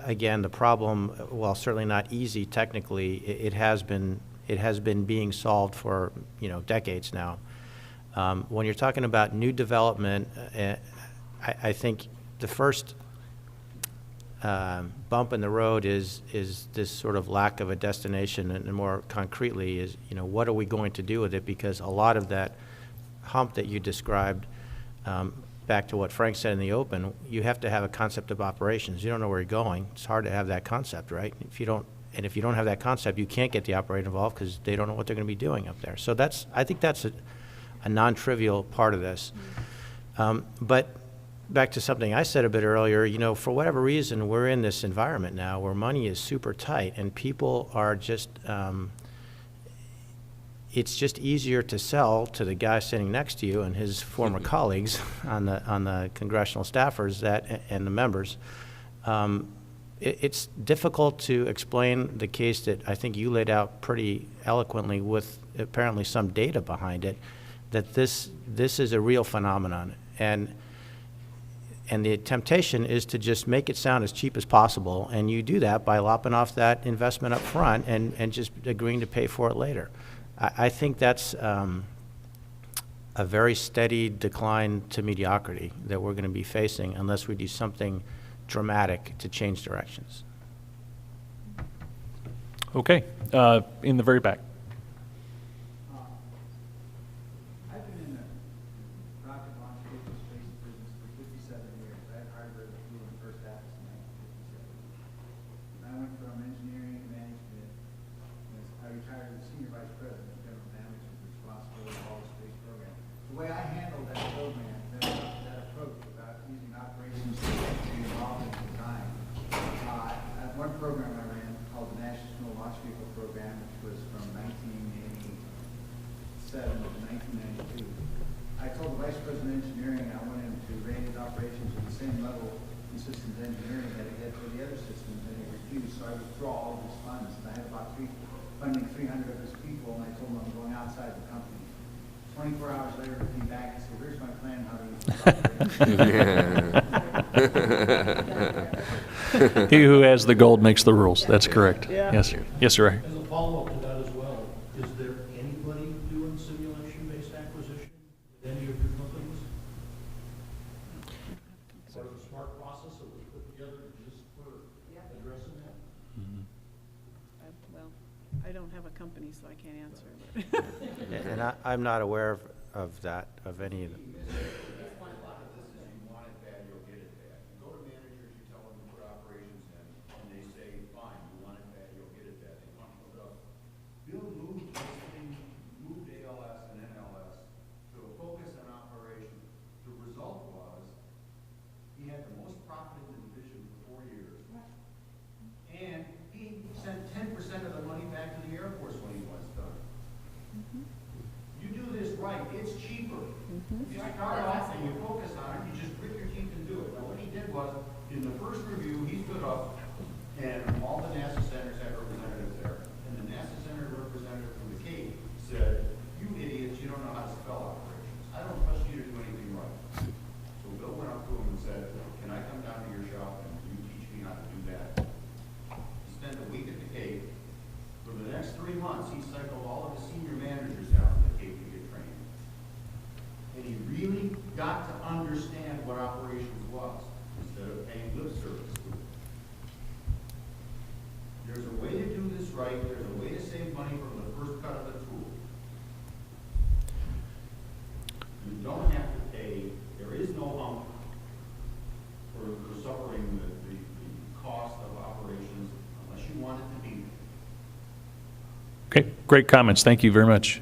again, the problem, while certainly not easy technically, it has been being solved for decades now. When you're talking about new development, I think the first bump in the road is this sort of lack of a destination, and more concretely is, what are we going to do with it? Because a lot of that hump that you described, back to what Frank said in the open, you have to have a concept of operations. You don't know where you're going. It's hard to have that concept, right? If you don't have that concept, you can't get the operator involved because they don't know what they're going to be doing up there. So I think that's a non-trivial part of this. But back to something I said a bit earlier, for whatever reason, we're in this environment now where money is super tight and people are just, it's just easier to sell to the guy sitting next to you and his former colleagues on the congressional staffers and the members. It's difficult to explain the case that I think you laid out pretty eloquently with apparently some data behind it, that this is a real phenomenon. And the temptation is to just make it sound as cheap as possible, and you do that by lopping off that investment up front and just agreeing to pay for it later. I think that's a very steady decline to mediocrity that we're going to be facing unless we do something dramatic to change directions. Okay, in the very back. I've been in the rocket launch vehicle space business for 57 years. I hardware flew in the first half of 1957. I went from engineering to management. I retired as senior vice president of general management responsible for all the space program. The way I handled that program, that approach about using operations to be involved in design, one program I ran called the National Launch Vehicle Program, which was from 1987 to 1992. I told the vice president of engineering I wanted him to run his operations at the same level in systems engineering that he had for the other systems, and he refused, so I withdrew all of his funds. And I had about funding 300 of his people, and I told him I'm going outside the company. 24 hours later, he came back and said, "Here's my plan how to use this operation." He who has the gold makes the rules. That's correct. Yeah. Yes, sir. Yes, sir. Ray. As a follow-up to that as well, is there anybody doing simulation-based acquisition with any of your companies? Part of a smart process that was put together just for addressing that? Well, I don't have a company, so I can't answer. And I'm not aware of that, of any of them. Bill moved ALS and NLS to a focus on operation. The result was he had the most profit in the division for 4 years. And he sent 10% of the money back to the Air Force when he was done. You do this right, it's cheaper. You start off and you focus on it, you just grit your teeth and do it. Now what he did was, in the first review, he stood up and all the NASA centers had representatives there. And the NASA center representative from the Cape said, "You idiots, you don't know how to spell operations. I don't trust you to do anything right." So Bill went up to him and said, "Can I come down to your shop and you teach me how to do that?" He spent a week at the Cape. For the next 3 months, he cycled all of his senior managers down to the Cape to get trained. And he really got to understand what operations was instead of paying lip service to it. There's a way to do this right. There's a way to save money from the first cut of the tool. You don't have to pay. There is no hump for suffering the cost of operations unless you want it to be there. Okay, great comments. Thank you very much.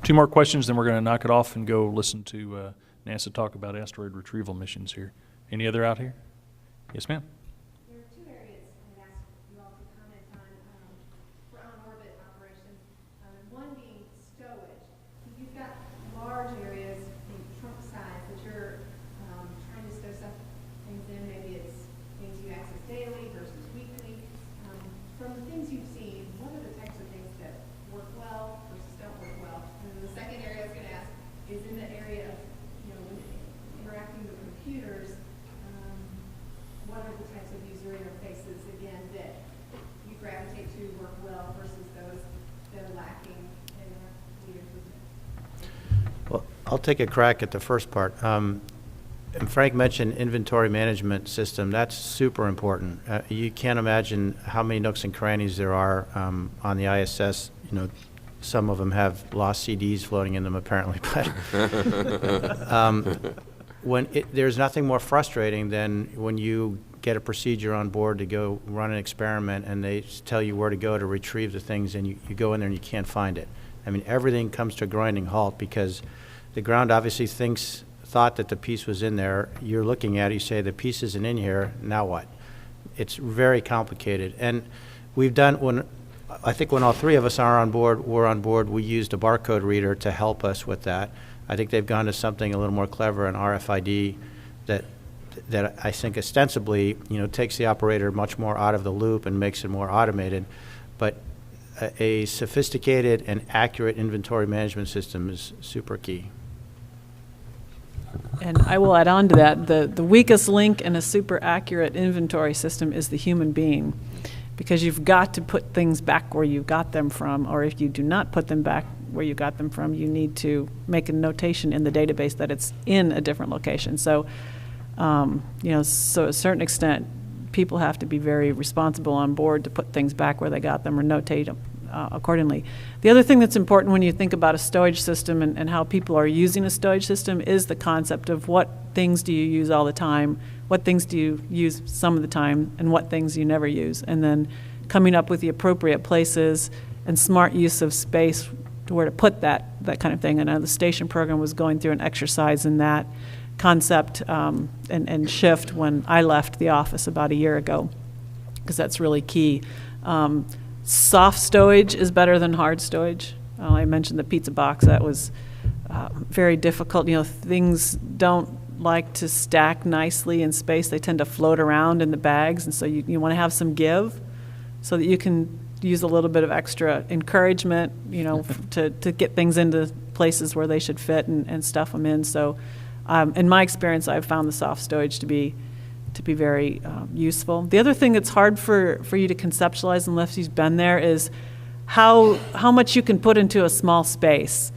2 more questions, then we're going to knock it off and go listen to NASA talk about asteroid retrieval missions here. Any other out here? Yes, ma'am. There are 2 areas I'd ask you all to comment on for on-orbit operations. One being stowage. You've got large areas in trunk size that you're trying to stow stuff things in. Maybe it's things you access daily versus weekly. From the things you've seen, what are the types of things that work well versus don't work well? And then the second area I was going to ask is in the area of, interacting with computers. What are the types of user interfaces, again, that you gravitate to work well versus those that are lacking in leadership? Well, I'll take a crack at the first part. And Frank mentioned inventory management system. That's super important. You can't imagine how many nooks and crannies there are on the ISS. Some of them have lost CDs floating in them, apparently. But there's nothing more frustrating than when you get a procedure on board to go run an experiment and they tell you where to go to retrieve the things, and you go in there and you can't find it. I mean, everything comes to a grinding halt because the ground obviously thought that the piece was in there. You're looking at it, you say the piece isn't in here, now what? It's very complicated. And we've done, I think when all 3 of us were on board, we used a barcode reader to help us with that. I think they've gone to something a little more clever, an RFID, that I think ostensibly, takes the operator much more out of the loop and makes it more automated. But a sophisticated and accurate inventory management system is super key. And I will add on to that, the weakest link in a super accurate inventory system is the human being, because you've got to put things back where you got them from, or if you do not put them back where you got them from, you need to make a notation in the database that it's in a different location. So, so to a certain extent, people have to be very responsible on board to put things back where they got them or notate them accordingly. The other thing that's important when you think about a stowage system and how people are using a stowage system is the concept of what things do you use all the time, what things do you use some of the time, and what things you never use. And then coming up with the appropriate places and smart use of space to where to put that kind of thing. And the station program was going through an exercise in that concept and shift when I left the office about a year ago, because that's really key. Soft stowage is better than hard stowage. I mentioned the pizza box. That was very difficult. You know, things don't like to stack nicely in space. They tend to float around in the bags, and so you want to have some give so that you can use a little bit of extra encouragement, you know, to get things into places where they should fit and stuff them in. So in my experience, I've found the soft stowage to be very useful. The other thing that's hard for you to conceptualize unless you've been there is how much you can put into a small space.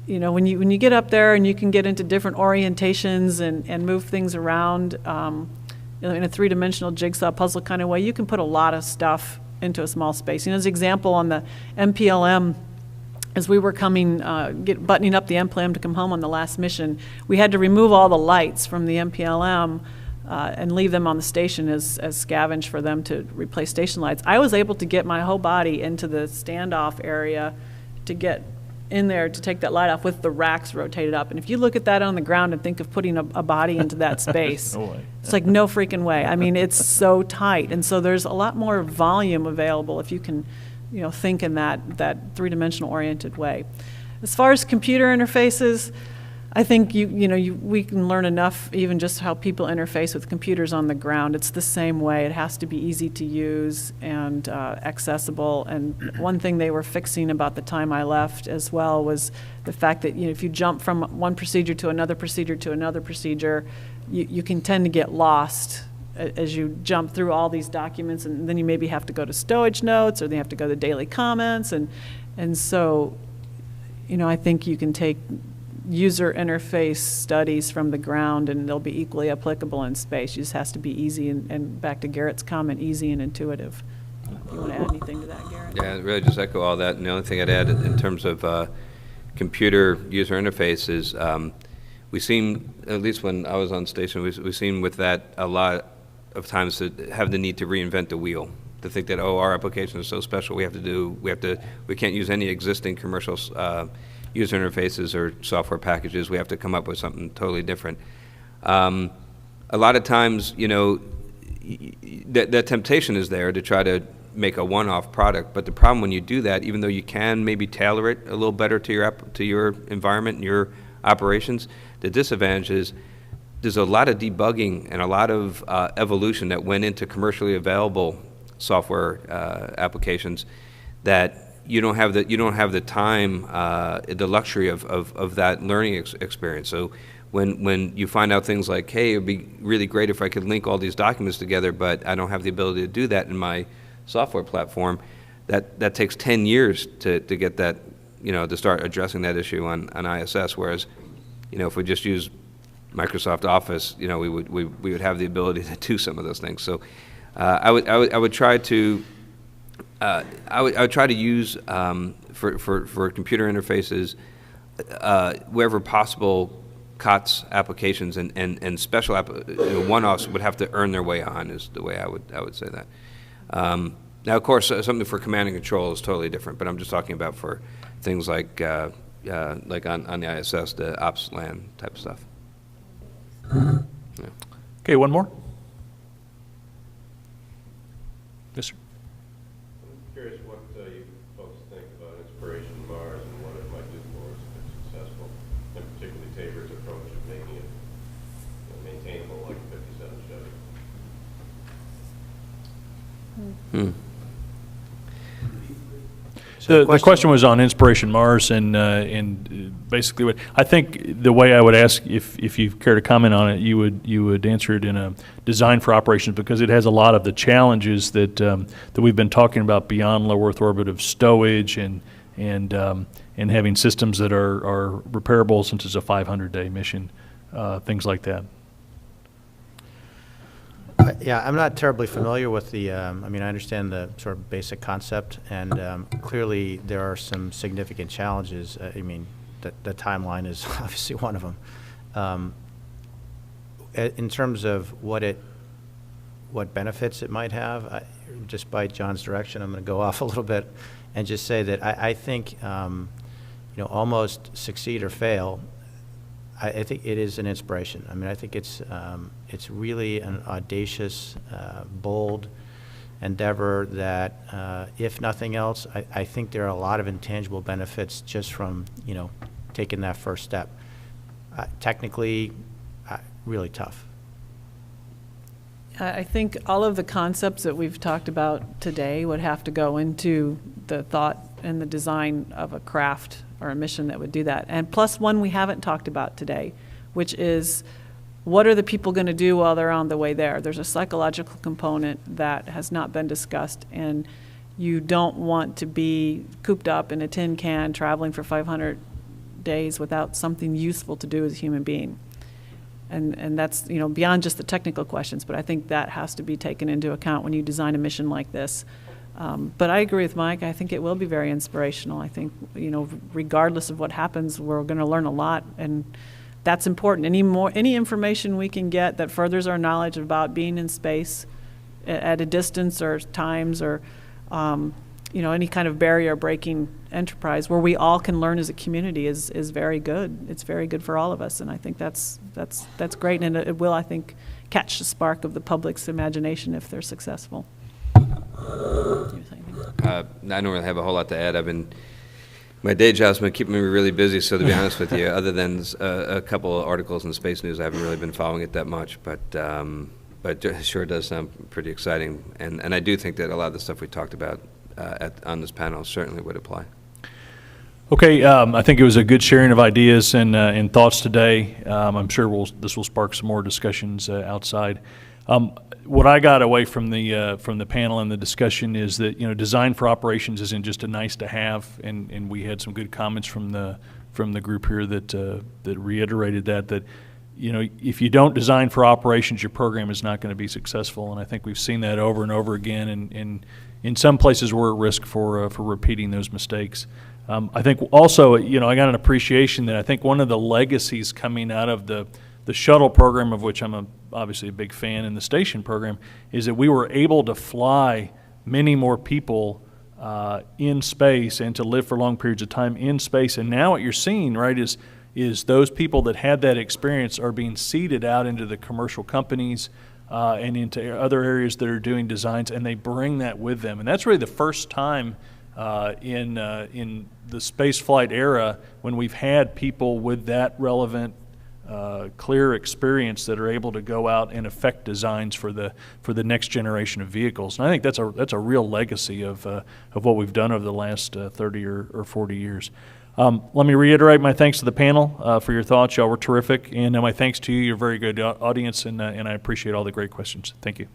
You know, when you get up there and you can get into different orientations and move things around you know, in a three-dimensional jigsaw puzzle kind of way, you can put a lot of stuff into a small space. You know, as an example, on the MPLM, as we were buttoning up the MPLM to come home on the last mission, we had to remove all the lights from the MPLM and leave them on the station as scavenge for them to replace station lights. I was able to get my whole body into the standoff area to get in there to take that light off with the racks rotated up. And if you look at that on the ground and think of putting a body into that space, No way. It's like no freaking way. I mean, it's so tight. And so there's a lot more volume available if you can, you know, think in that three-dimensional oriented way. As far as computer interfaces, I think we can learn enough even just how people interface with computers on the ground. It's the same way. It has to be easy to use and accessible. And one thing they were fixing about the time I left as well was the fact that, you know, if you jump from one procedure to another procedure to another procedure, you can tend to get lost as you jump through all these documents, and then you maybe have to go to stowage notes or they have to go to daily comments. And so, you know, I think you can take user interface studies from the ground and they'll be equally applicable in space. It just has to be easy and back to Garrett's comment, easy and intuitive. If you want to add anything to that, Garrett? Yeah, really just echo all that. And the only thing I'd add in terms of computer user interfaces, we seem, at least when I was on station, we seem with that a lot of times to have the need to reinvent the wheel. To think that, oh, our application is so special, we can't use any existing commercial user interfaces or software packages. We have to come up with something totally different. A lot of times, you know, that temptation is there to try to make a one-off product, but the problem when you do that, even though you can maybe tailor it a little better to your environment and your operations, the disadvantage is there's a lot of debugging and a lot of evolution that went into commercially available software applications that you don't have the time, the luxury of that learning experience. So when you find out things like, hey, it would be really great if I could link all these documents together, but I don't have the ability to do that in my software platform, that takes 10 years to get that, you know, to start addressing that issue on ISS. Whereas, you know, if we just use Microsoft Office, you know, we would have the ability to do some of those things. So I would try to use for computer interfaces wherever possible. COTS applications and special one-offs would have to earn their way on, is the way I would say that. Now, of course, something for command and control is totally different, but I'm just talking about for things like on the ISS, the ops LAN type stuff. Yeah. Okay, one more. Yes, sir. I'm curious what you folks think about Inspiration Mars and what it might do for us if it's successful, and particularly Tabor's approach of making it maintainable like a 57 Chevy. The question was on Inspiration Mars, and basically what I think the way I would ask if you care to comment on it, you would answer it in a design for operations, because it has a lot of the challenges that we've been talking about beyond low Earth orbit of stowage and having systems that are repairable since it's a 500-day mission, things like that. Yeah, I'm not terribly familiar with the, I mean, I understand the sort of basic concept, and clearly there are some significant challenges. I mean, the timeline is obviously one of them. In terms of what benefits it might have, just by John's direction, I'm going to go off a little bit and just say that I think, almost succeed or fail, I think it is an inspiration. I mean, I think it's really an audacious, bold endeavor that, if nothing else, I think there are a lot of intangible benefits just from, taking that first step. Technically, really tough. I think all of the concepts that we've talked about today would have to go into the thought and the design of a craft or a mission that would do that. And plus one we haven't talked about today, which is what are the people going to do while they're on the way there? There's a psychological component that has not been discussed, and you don't want to be cooped up in a tin can traveling for 500 days without something useful to do as a human being. And that's, beyond just the technical questions, but I think that has to be taken into account when you design a mission like this. But I agree with Mike. I think it will be very inspirational. I think, regardless of what happens, we're going to learn a lot, and that's important. Any information we can get that furthers our knowledge about being in space at a distance or times or, any kind of barrier-breaking enterprise where we all can learn as a community is very good. It's very good for all of us, and I think that's great, and it will, I think, catch the spark of the public's imagination if they're successful. I don't really have a whole lot to add. My day job's been keeping me really busy, so to be honest with you, other than a couple of articles in Space News, I haven't really been following it that much, but it sure does sound pretty exciting, and I do think that a lot of the stuff we talked about on this panel certainly would apply. Okay, I think it was a good sharing of ideas and thoughts today. I'm sure this will spark some more discussions outside. What I got away from the panel and the discussion is that design for operations isn't just a nice to have, and we had some good comments from the group here that reiterated that if you don't design for operations, your program is not going to be successful, and I think we've seen that over and over again, and in some places we're at risk for repeating those mistakes. I think also, I got an appreciation that I think one of the legacies coming out of the shuttle program, of which I'm obviously a big fan, and the station program, is that we were able to fly many more people in space and to live for long periods of time in space. And now what you're seeing, right, is those people that had that experience are being seeded out into the commercial companies and into other areas that are doing designs, and they bring that with them. And that's really the first time in the space flight era when we've had people with that relevant clear experience that are able to go out and affect designs for the next generation of vehicles. And I think that's a real legacy of what we've done over the last 30 or 40 years. Let me reiterate my thanks to the panel for your thoughts. Y'all were terrific. And my thanks to you. You're a very good audience, and I appreciate all the great questions. Thank you.